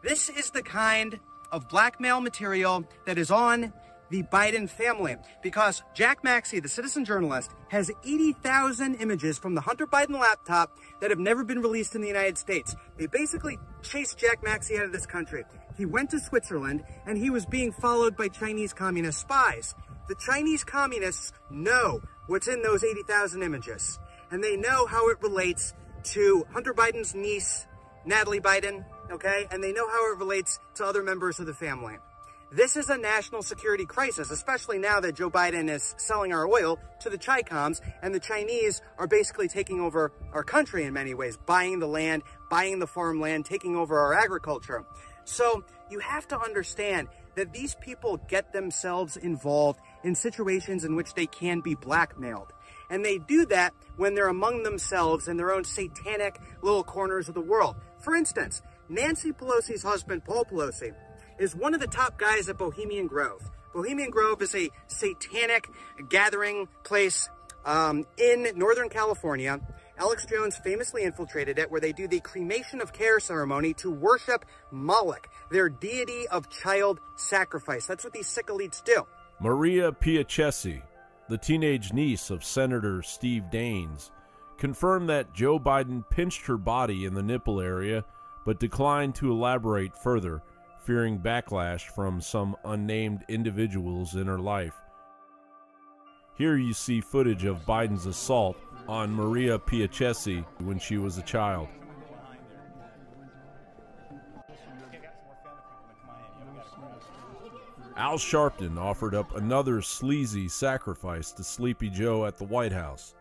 This is the kind of blackmail material that is on the Biden family, because Jack Maxey, the citizen journalist, has 80,000 images from the Hunter Biden laptop that have never been released in the United States. They basically chased Jack Maxey out of this country. He went to Switzerland and he was being followed by Chinese communist spies. The Chinese communists know what's in those 80,000 images, and they know how it relates to Hunter Biden's niece, Natalie Biden, okay? And they know how it relates to other members of the family. This is a national security crisis, especially now that Joe Biden is selling our oil to the Chi-Coms, and the Chinese are basically taking over our country in many ways, buying the land, buying the farmland, taking over our agriculture. So you have to understand that these people get themselves involved in situations in which they can be blackmailed. And they do that when they're among themselves in their own satanic little corners of the world. For instance, Nancy Pelosi's husband, Paul Pelosi, is one of the top guys at Bohemian Grove. Bohemian Grove is a satanic gathering place in Northern California. Alex Jones famously infiltrated it, where they do the cremation of care ceremony to worship Moloch, their deity of child sacrifice. That's what these sick elites do. Maria Piacesi, the teenage niece of Senator Steve Daines, confirmed that Joe Biden pinched her body in the nipple area, but declined to elaborate further, fearing backlash from some unnamed individuals in her life. Here you see footage of Biden's assault on Maria Piacesi when she was a child. Al Sharpton offered up another sleazy sacrifice to Sleepy Joe at the White House.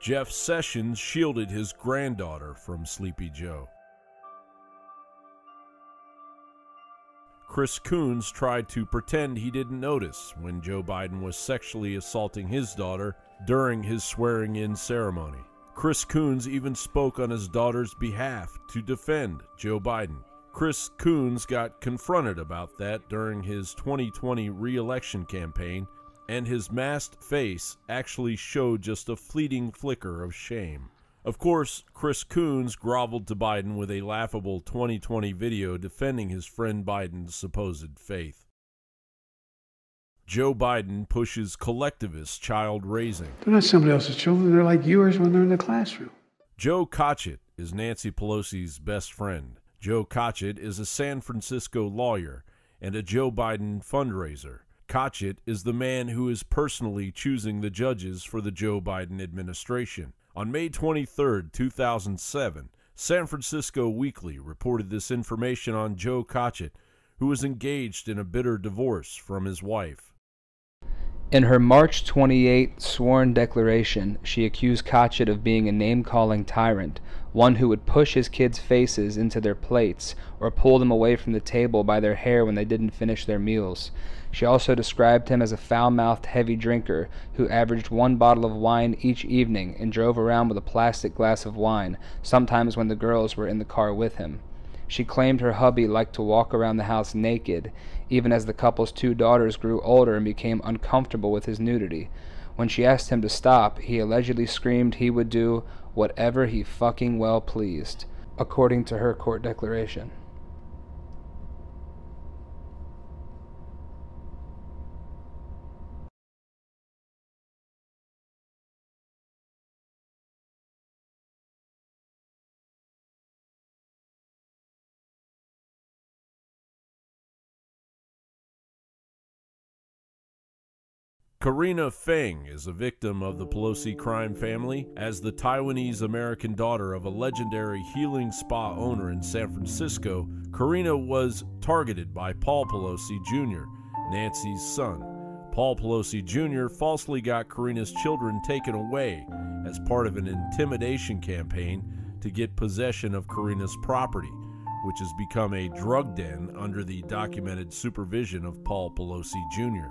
Jeff Sessions shielded his granddaughter from Sleepy Joe. Chris Coons tried to pretend he didn't notice when Joe Biden was sexually assaulting his daughter during his swearing-in ceremony. Chris Coons even spoke on his daughter's behalf to defend Joe Biden. Chris Coons got confronted about that during his 2020 re-election campaign, and his masked face actually showed just a fleeting flicker of shame. Of course, Chris Coons groveled to Biden with a laughable 2020 video defending his friend Biden's supposed faith. Joe Biden pushes collectivist child raising. They're not somebody else's children. They're like yours when they're in the classroom. Joe Cotchett is Nancy Pelosi's best friend. Joe Cotchett is a San Francisco lawyer and a Joe Biden fundraiser. Cotchett is the man who is personally choosing the judges for the Joe Biden administration. On May 23, 2007, San Francisco Weekly reported this information on Joe Cotchett, who was engaged in a bitter divorce from his wife. In her March 28 sworn declaration, she accused Kotchett of being a name-calling tyrant, one who would push his kids' faces into their plates or pull them away from the table by their hair when they didn't finish their meals. She also described him as a foul-mouthed heavy drinker who averaged 1 bottle of wine each evening and drove around with a plastic glass of wine, sometimes when the girls were in the car with him. She claimed her hubby liked to walk around the house naked, even as the couple's 2 daughters grew older and became uncomfortable with his nudity. When she asked him to stop, he allegedly screamed he would do whatever he fucking well pleased, according to her court declaration. Karina Feng is a victim of the Pelosi crime family. As the Taiwanese-American daughter of a legendary healing spa owner in San Francisco, Karina was targeted by Paul Pelosi Jr., Nancy's son. Paul Pelosi Jr. falsely got Karina's children taken away as part of an intimidation campaign to get possession of Karina's property, which has become a drug den under the documented supervision of Paul Pelosi Jr.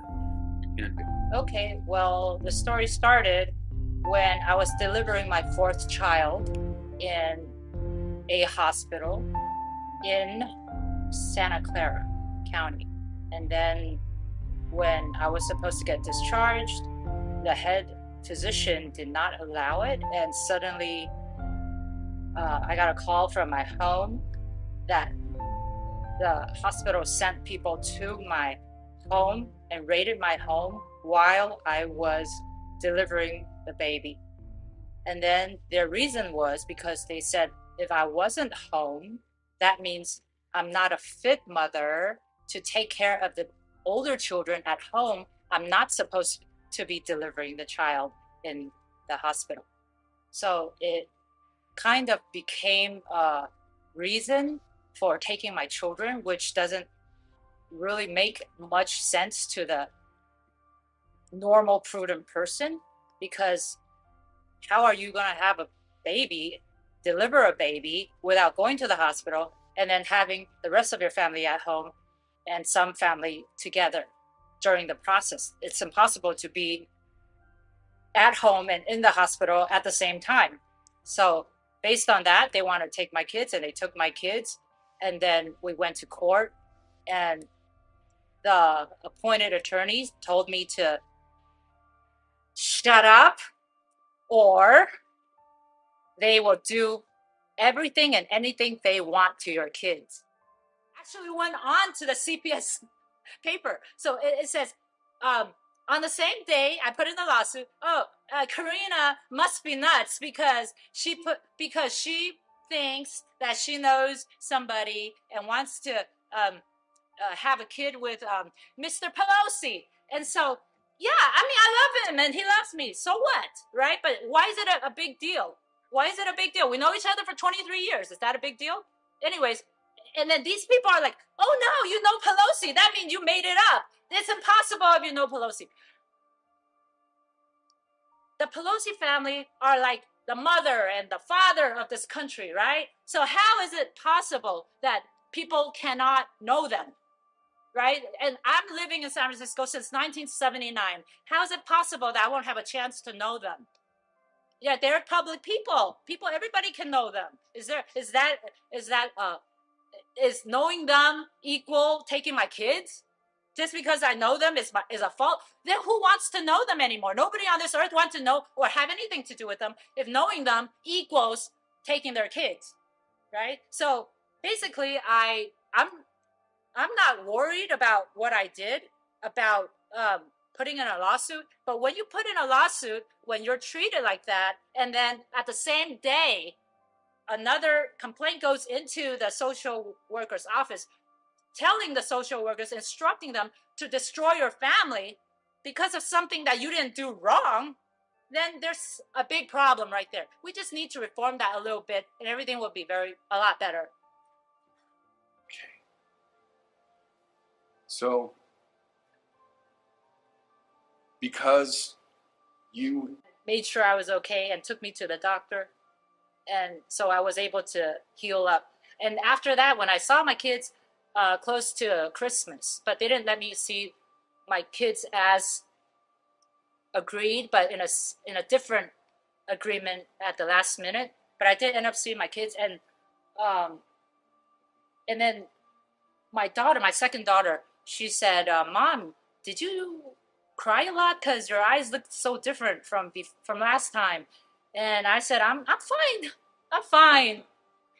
Okay, well, the story started when I was delivering my 4th child in a hospital in Santa Clara County. And then when I was supposed to get discharged, the head physician did not allow it. And suddenly I got a call from my home that the hospital sent people to my home and raided my home while I was delivering the baby. And then their reason was because they said if I wasn't home, that means I'm not a fit mother to take care of the older children at home. I'm not supposed to be delivering the child in the hospital. So it kind of became a reason for taking my children, which doesn't really make much sense to the normal prudent person, because how are you going to have a baby, deliver a baby without going to the hospital and then having the rest of your family at home and some family together during the process? It's impossible to be at home and in the hospital at the same time. So based on that, they want to take my kids, and they took my kids, and then we went to court, and the appointed attorneys told me to shut up, or they will do everything and anything they want to your kids. Actually went on to the CPS paper. So it says, on the same day I put in the lawsuit, Karina must be nuts because she thinks that she knows somebody and wants to have a kid with Mr. Pelosi. And so, yeah, I mean, I love him and he loves me. So what, right? But why is it a big deal? Why is it a big deal? We know each other for 23 years. Is that a big deal? Anyways, and then these people are like, oh no, you know Pelosi. That means you made it up. It's impossible if you know Pelosi. The Pelosi family are like the mother and the father of this country, right? So how is it possible that people cannot know them? Right? And I'm living in San Francisco since 1979. How is it possible that I won't have a chance to know them? Yeah, they're public people. Everybody can know them. Is knowing them equal taking my kids? Just because I know them is a fault? Then who wants to know them anymore? Nobody on this earth wants to know or have anything to do with them if knowing them equals taking their kids, right? So basically, I'm not worried about what I did, about putting in a lawsuit. But when you put in a lawsuit, when you're treated like that, and then at the same day, another complaint goes into the social worker's office, telling the social workers, instructing them to destroy your family because of something that you didn't do wrong, then there's a big problem right there. We just need to reform that a little bit, and everything will be a lot better. So, because you made sure I was okay and took me to the doctor. And so I was able to heal up. And after that, when I saw my kids close to Christmas, but they didn't let me see my kids as agreed, but in a different agreement at the last minute. But I did end up seeing my kids, and then my daughter, my second daughter, she said, "Mom, did you cry a lot? Because your eyes looked so different from last time." And I said, "I'm fine. I'm fine."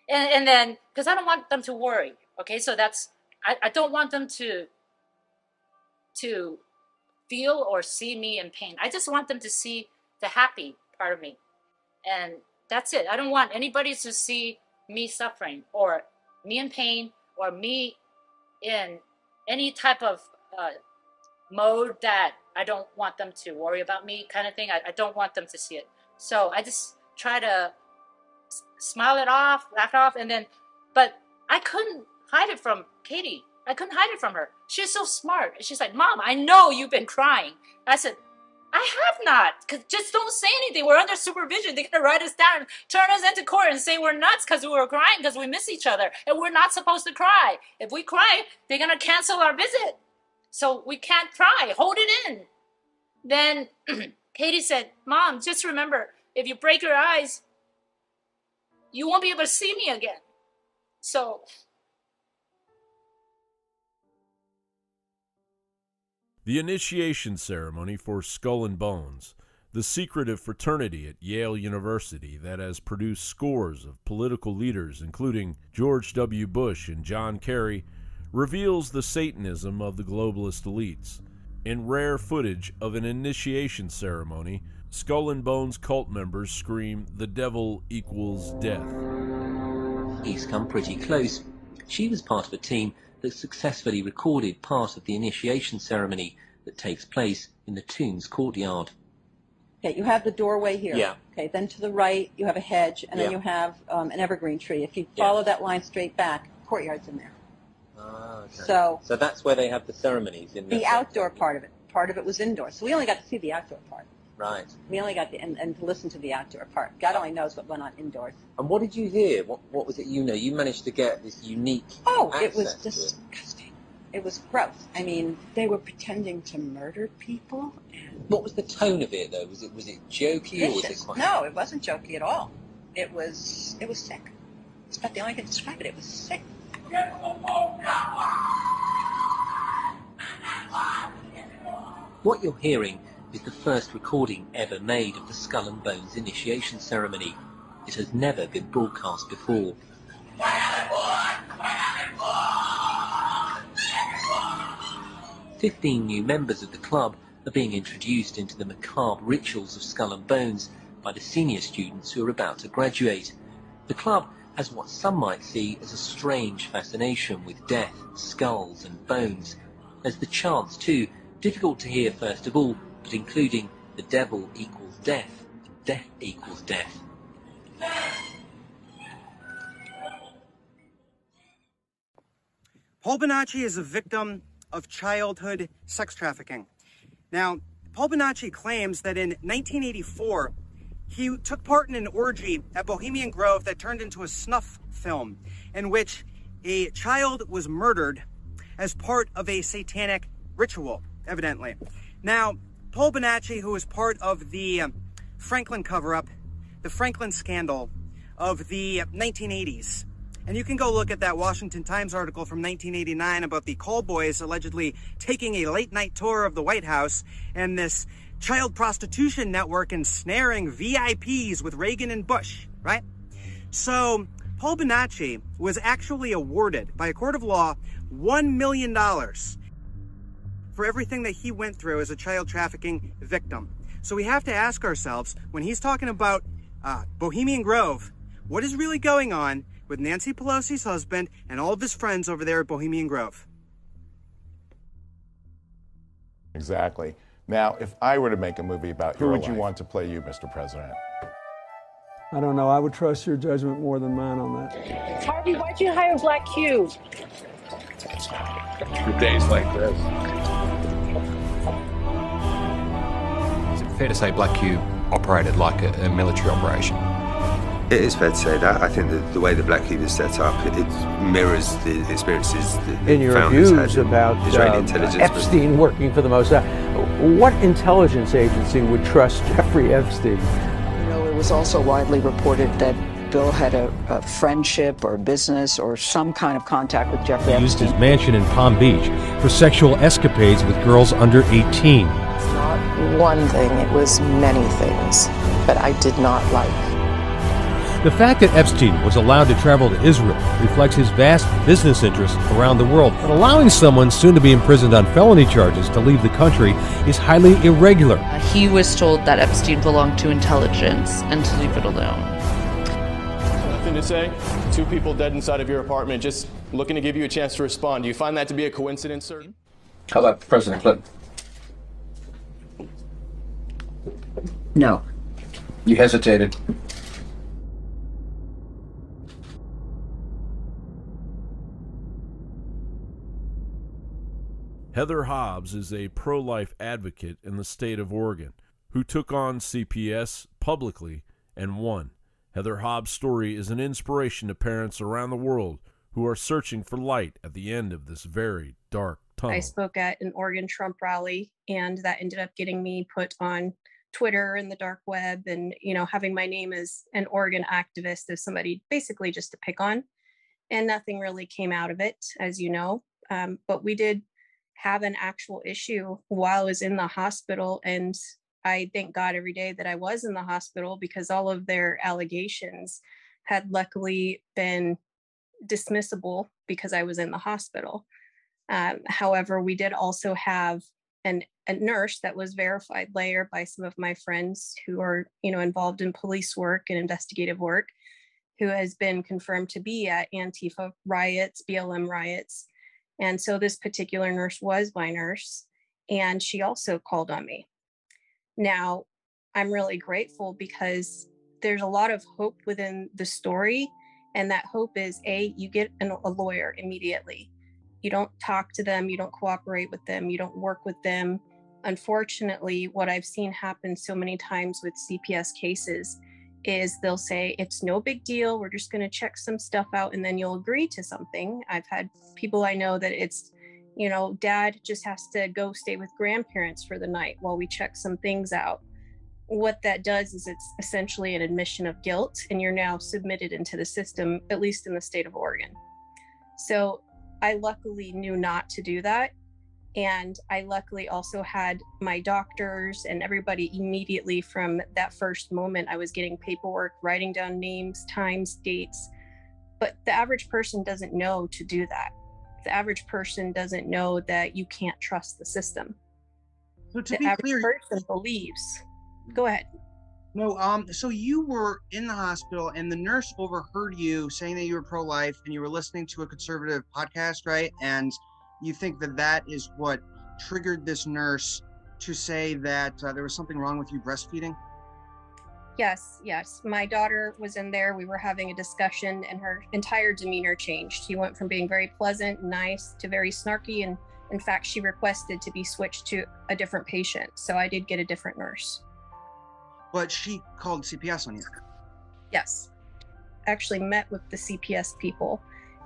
And then, because I don't want them to worry. Okay, so that's I don't want them to feel or see me in pain. I just want them to see the happy part of me, and that's it. I don't want anybody to see me suffering or me in pain or me in any type of mode that I don't want them to worry about me, kind of thing. I don't want them to see it. So I just try to smile it off, laugh it off, and then, but I couldn't hide it from Katie. I couldn't hide it from her. She's so smart. She's like, "Mom, I know you've been crying." I said, "I have not. Just don't say anything. We're under supervision. They're going to write us down, turn us into court, and say we're nuts because we were crying because we miss each other. And we're not supposed to cry. If we cry, they're going to cancel our visit. So we can't cry. Hold it in." Then Katie said, "Mom, just remember, if you break your eyes, you won't be able to see me again." So the initiation ceremony for Skull and Bones, the secretive fraternity at Yale University that has produced scores of political leaders, including George W. Bush and John Kerry, reveals the Satanism of the globalist elites. In rare footage of an initiation ceremony, Skull and Bones cult members scream, "The devil equals death." He's come pretty close. She was part of a team that successfully recorded part of the initiation ceremony that takes place in the tomb's courtyard. Okay, you have the doorway here. Yeah. Okay, then to the right you have a hedge, and then you have an evergreen tree. If you follow that line straight back, courtyard's in there. Ah, okay. So that's where they have the ceremonies in the outdoor part of it. Part of it was indoors. So we only got to see the outdoor part. Right. We only got and to listen to the outdoor part. God only knows what went on indoors. And what did you hear? What was it you know? You managed to get this unique it was access to it. disgusting. It was gross. I mean, they were pretending to murder people. What was the tone of it, though? Was it jokey or was it quite... No, it wasn't jokey at all. It was sick. It's about the only way I can describe it. It was sick. What you're hearing is the first recording ever made of the Skull and Bones initiation ceremony. It has never been broadcast before. 15 new members of the club are being introduced into the macabre rituals of Skull and Bones by the senior students who are about to graduate. The club has what some might see as a strange fascination with death, skulls and bones. There's the chants too, difficult to hear first of all, but including "the devil equals death, death equals death." Paul Bonacci is a victim of childhood sex trafficking. Now, Paul Bonacci claims that in 1984, he took part in an orgy at Bohemian Grove that turned into a snuff film in which a child was murdered as part of a satanic ritual, evidently. Now, Paul Bonacci, who was part of the Franklin cover-up, the Franklin scandal of the 1980s, and you can go look at that Washington Times article from 1989 about the call boys allegedly taking a late-night tour of the White House and this child prostitution network ensnaring VIPs with Reagan and Bush, right? So Paul Bonacci was actually awarded by a court of law $1 million for everything that he went through as a child trafficking victim. So we have to ask ourselves, when he's talking about Bohemian Grove, what is really going on with Nancy Pelosi's husband and all of his friends over there at Bohemian Grove? Exactly. Now, if I were to make a movie about your life, who would you want to play you, Mr. President? I don't know. I would trust your judgment more than mine on that. Harvey, why'd you hire Black Q? For days like this. Fair to say Black Cube operated like a military operation? It is fair to say that. I think that the way the Black Cube is set up, it mirrors the experiences that the in your founders views had in about Israeli intelligence. Epstein working for the Mossad, what intelligence agency would trust Jeffrey Epstein? You know, it was also widely reported that Bill had a friendship or business or some kind of contact with Jeffrey Epstein. He used his mansion in Palm Beach for sexual escapades with girls under 18. It's not one thing, it was many things that I did not like. The fact that Epstein was allowed to travel to Israel reflects his vast business interests around the world. But allowing someone soon to be imprisoned on felony charges to leave the country is highly irregular. He was told that Epstein belonged to intelligence and to leave it alone. Nothing to say. 2 people dead inside of your apartment, just looking to give you a chance to respond. Do you find that to be a coincidence, sir? How about President Clinton? No. You hesitated. Heather Hobbs is a pro-life advocate in the state of Oregon who took on CPS publicly and won. Heather Hobbs' story is an inspiration to parents around the world who are searching for light at the end of this very dark tunnel. I spoke at an Oregon Trump rally, and that ended up getting me put on Twitter and the dark web, and, you know, having my name as an Oregon activist as somebody basically just to pick on, and nothing really came out of it, as you know. But we did have an actual issue while I was in the hospital, and I thank God every day that I was in the hospital because all of their allegations had luckily been dismissible because I was in the hospital. However, we did also have a nurse that was verified later by some of my friends who are, you know, involved in police work and investigative work, who has been confirmed to be at Antifa riots, BLM riots. And so this particular nurse was my nurse, and she also called on me. Now, I'm really grateful because there's a lot of hope within the story. And that hope is, A, you get a lawyer immediately. You don't talk to them, you don't cooperate with them, you don't work with them. Unfortunately, what I've seen happen so many times with CPS cases is they'll say, it's no big deal, we're just going to check some stuff out, and then you'll agree to something. I've had people I know that it's, you know, dad just has to go stay with grandparents for the night while we check some things out. What that does is it's essentially an admission of guilt, and you're now submitted into the system, at least in the state of Oregon. So I luckily knew not to do that. And I luckily also had my doctors and everybody immediately from that first moment. I was getting paperwork, writing down names, times, dates. But the average person doesn't know to do that. The average person doesn't know that you can't trust the system. So to the be average clear, person believes. Go ahead. No, so you were in the hospital and the nurse overheard you saying that you were pro-life and you were listening to a conservative podcast, right? And you think that that is what triggered this nurse to say that there was something wrong with you breastfeeding? Yes. My daughter was in there. We were having a discussion and her entire demeanor changed. She went from being very pleasant, nice, to very snarky. And in fact, she requested to be switched to a different patient. So I did get a different nurse. But she called CPS on you. Yes. Actually met with the CPS people.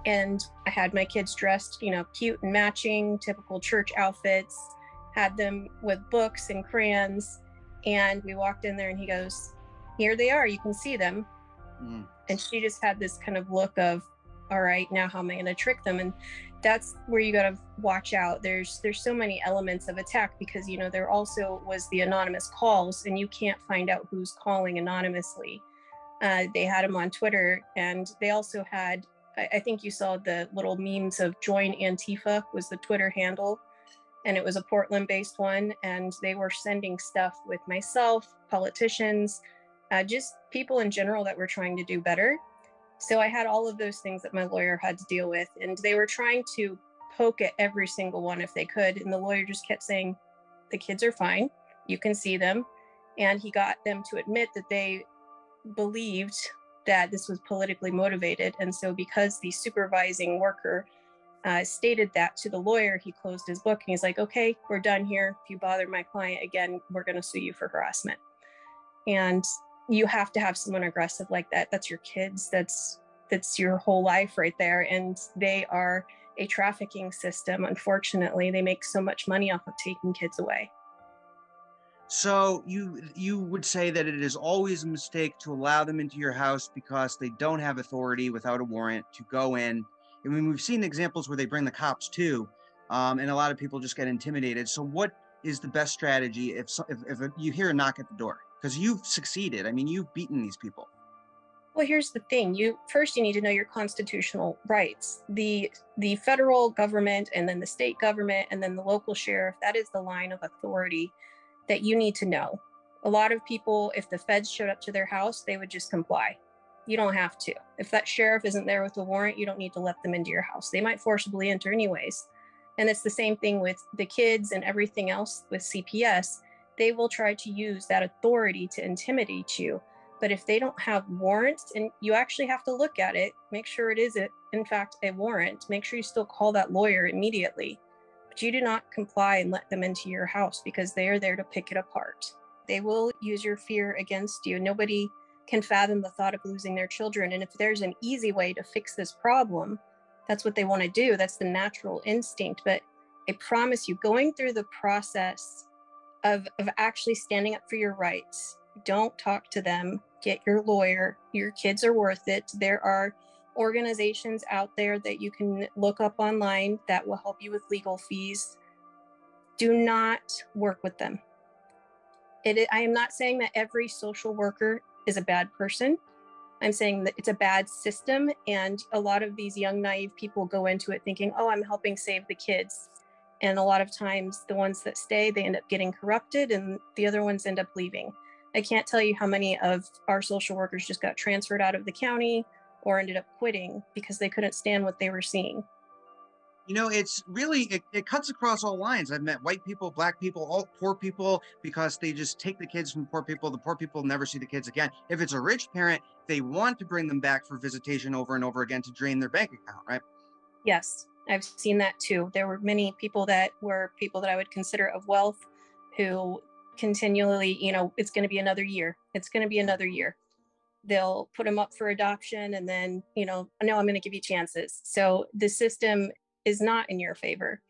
And I had my kids dressed, you know, cute and matching, typical church outfits, had them with books and crayons. And we walked in there and he goes, here they are, you can see them. And she just had this kind of look of, all right, now how am I going to trick them? And that's where you got to watch out. There's so many elements of attack because, you know, there also was the anonymous calls and you can't find out who's calling anonymously. They had them on Twitter, and they also had, I think you saw the little memes of Join Antifa was the Twitter handle, and it was a Portland-based one, and they were sending stuff with myself, politicians, just people in general that were trying to do better. So I had all of those things that my lawyer had to deal with, and they were trying to poke at every single one if they could, and the lawyer just kept saying, the kids are fine, you can see them, and he got them to admit that they believed that this was politically motivated. And so because the supervising worker stated that to the lawyer, he closed his book and he's like, okay, we're done here. If you bother my client again, we're going to sue you for harassment. And you have to have someone aggressive like that. That's your kids. That's your whole life right there. And they are a trafficking system. Unfortunately, they make so much money off of taking kids away. So you would say that it is always a mistake to allow them into your house because they don't have authority without a warrant to go in. I mean, we've seen examples where they bring the cops too, and a lot of people just get intimidated. So what is the best strategy if you hear a knock at the door? Because you've succeeded. I mean, you've beaten these people. Well, here's the thing. You need to know your constitutional rights. The federal government and then the state government and then the local sheriff, that is the line of authority that you need to know. A lot of people, if the feds showed up to their house, they would just comply. You don't have to. If that sheriff isn't there with the warrant, you don't need to let them into your house. They might forcibly enter anyways. And it's the same thing with the kids and everything else with CPS. They will try to use that authority to intimidate you. But if they don't have warrants, and you actually have to look at it, make sure it is, in fact, a warrant, make sure you still call that lawyer immediately. But you do not comply and let them into your house because they are there to pick it apart. They will use your fear against you. Nobody can fathom the thought of losing their children. And if there's an easy way to fix this problem, that's what they want to do. That's the natural instinct. But I promise you, going through the process of actually standing up for your rights, don't talk to them, get your lawyer. Your kids are worth it. There are organizations out there that you can look up online that will help you with legal fees. Do not work with them. I am not saying that every social worker is a bad person. I'm saying that it's a bad system, and a lot of these young, naive people go into it thinking, oh, I'm helping save the kids. And a lot of times the ones that stay, they end up getting corrupted and the other ones end up leaving. I can't tell you how many of our social workers just got transferred out of the county or ended up quitting because they couldn't stand what they were seeing. You know, it's really, it cuts across all lines. I've met white people, black people, all poor people, because they just take the kids from poor people. The poor people never see the kids again. If it's a rich parent, they want to bring them back for visitation over and over again to drain their bank account, right? Yes, I've seen that too. There were many people that I would consider of wealth who continually, it's going to be another year. It's going to be another year. They'll put them up for adoption and then, no, I'm going to give you chances. So the system is not in your favor.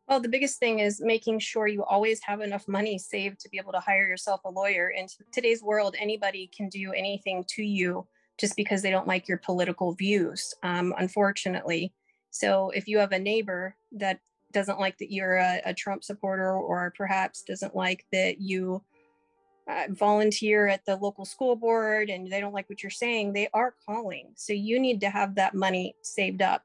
Well, the biggest thing is making sure you always have enough money saved to be able to hire yourself a lawyer. In today's world, anybody can do anything to you just because they don't like your political views, unfortunately. So if you have a neighbor that doesn't like that you're a Trump supporter, or perhaps doesn't like that you volunteer at the local school board and they don't like what you're saying, they are calling. So you need to have that money saved up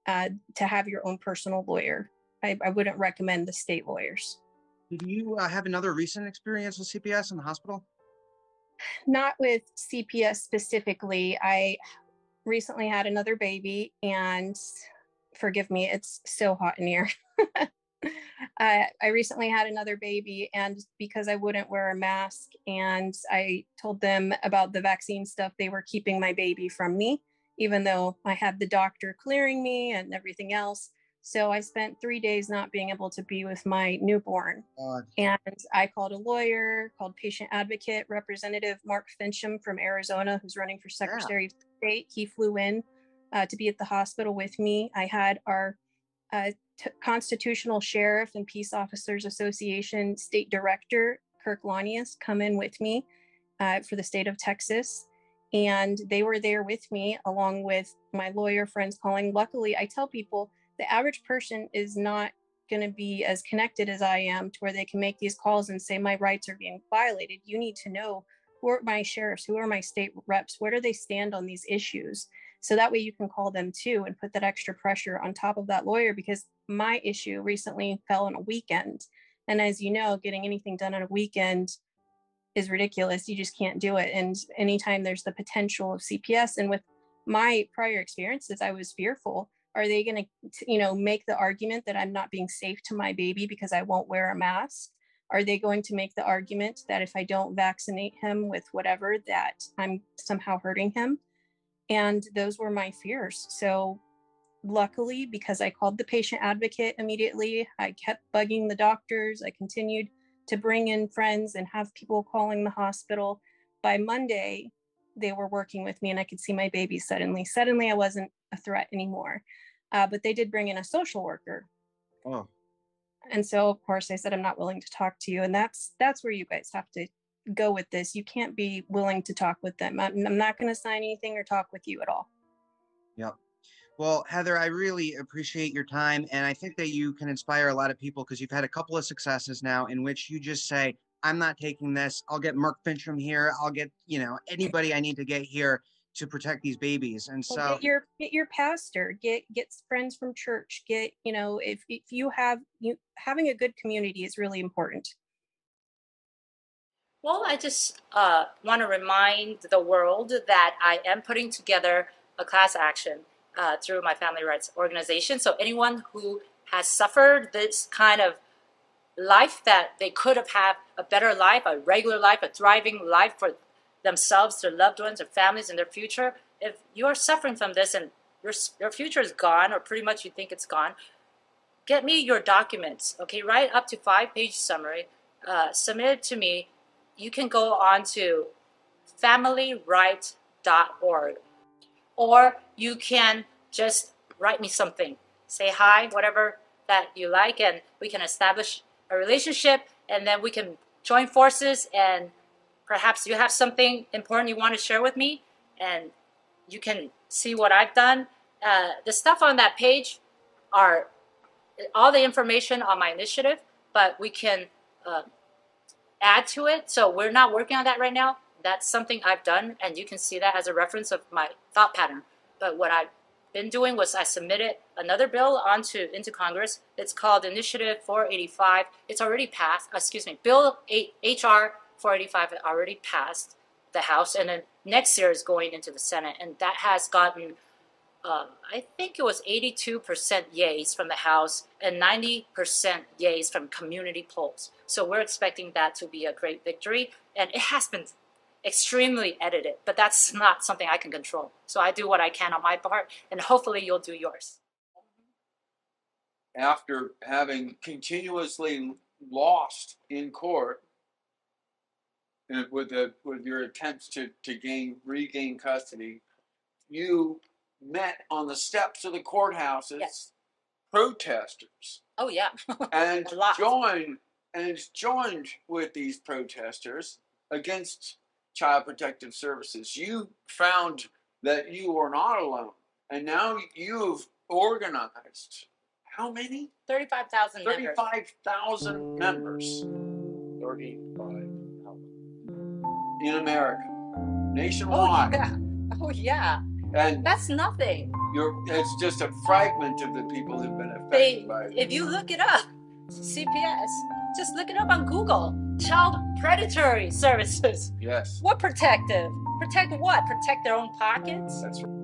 to have your own personal lawyer. I wouldn't recommend the state lawyers. Did you have another recent experience with CPS in the hospital? Not with CPS specifically. I recently had another baby, and forgive me, it's so hot in here. I recently had another baby, and because I wouldn't wear a mask and I told them about the vaccine stuff, they were keeping my baby from me, even though I had the doctor clearing me and everything else. So I spent 3 days not being able to be with my newborn. And I called a lawyer, called patient advocate, Representative Mark Fincham from Arizona, who's running for Secretary of State. He flew in to be at the hospital with me. I had our Constitutional Sheriff and Peace Officers Association State Director, Kirk Lanius, come in with me for the state of Texas. And they were there with me along with my lawyer friends calling. Luckily, I tell people the average person is not going to be as connected as I am to where they can make these calls and say my rights are being violated. You need to know who are my sheriffs, who are my state reps, where do they stand on these issues? So that way you can call them too and put that extra pressure on top of that lawyer, because my issue recently fell on a weekend. And as you know, getting anything done on a weekend is ridiculous. You just can't do it. And anytime there's the potential of CPS, and with my prior experiences, I was fearful. Are they going to, make the argument that I'm not being safe to my baby because I won't wear a mask? Are they going to make the argument that if I don't vaccinate him with whatever, that I'm somehow hurting him? And those were my fears. So luckily, because I called the patient advocate immediately, I kept bugging the doctors. I continued to bring in friends and have people calling the hospital. By Monday, they were working with me and I could see my baby suddenly. Suddenly, I wasn't a threat anymore. But they did bring in a social worker. Oh. And so, of course, I said, I'm not willing to talk to you. And that's where you guys have to go with this. You can't be willing to talk with them. I'm not going to sign anything or talk with you at all. Yep. Well, Heather, I really appreciate your time. And I think that you can inspire a lot of people because you've had a couple of successes now in which you just say, I'm not taking this. I'll get Mark Fincham here. I'll get, anybody I need to get here to protect these babies. And so get your pastor, get friends from church, if you having a good community is really important. Well, I just want to remind the world that I am putting together a class action through my family rights organization. So anyone who has suffered this kind of life that they could have had a better life, a regular life, a thriving life for themselves, their loved ones, their families, and their future. If you are suffering from this and your future is gone, or pretty much you think it's gone, get me your documents, okay? Write up to 5-page summary, submit it to me. You can go on to familyright.org, or you can just write me something. Say hi, whatever that you like, and we can establish a relationship, and then we can join forces, and perhaps you have something important you want to share with me, and you can see what I've done. The stuff on that page are all the information on my initiative, but we can add to it. So we're not working on that right now. That's something I've done, and you can see that as a reference of my thought pattern. But what I've been doing was I submitted another bill into Congress. It's called Initiative 485. It's already passed. Bill HR 485 already passed the House, and then next year is going into the Senate, and that has gotten I think it was 82% yays from the House and 90% yays from community polls. So we're expecting that to be a great victory. And it has been extremely edited, but that's not something I can control. So I do what I can on my part, and hopefully you'll do yours. After having continuously lost in court, with your attempts to regain custody, you met on the steps of the courthouses, protesters. Oh yeah, and joined with these protesters against Child Protective Services. You found that you were not alone, and now you've organized how many? 35,000 members. 35,000 members. 35,000 in America, nationwide. Oh yeah. And that's nothing. It's just a fragment of the people who've been affected by it. If you look it up, CPS, just look it up on Google. Child predatory services. Yes. What protective? Protect what? Protect their own pockets? That's right.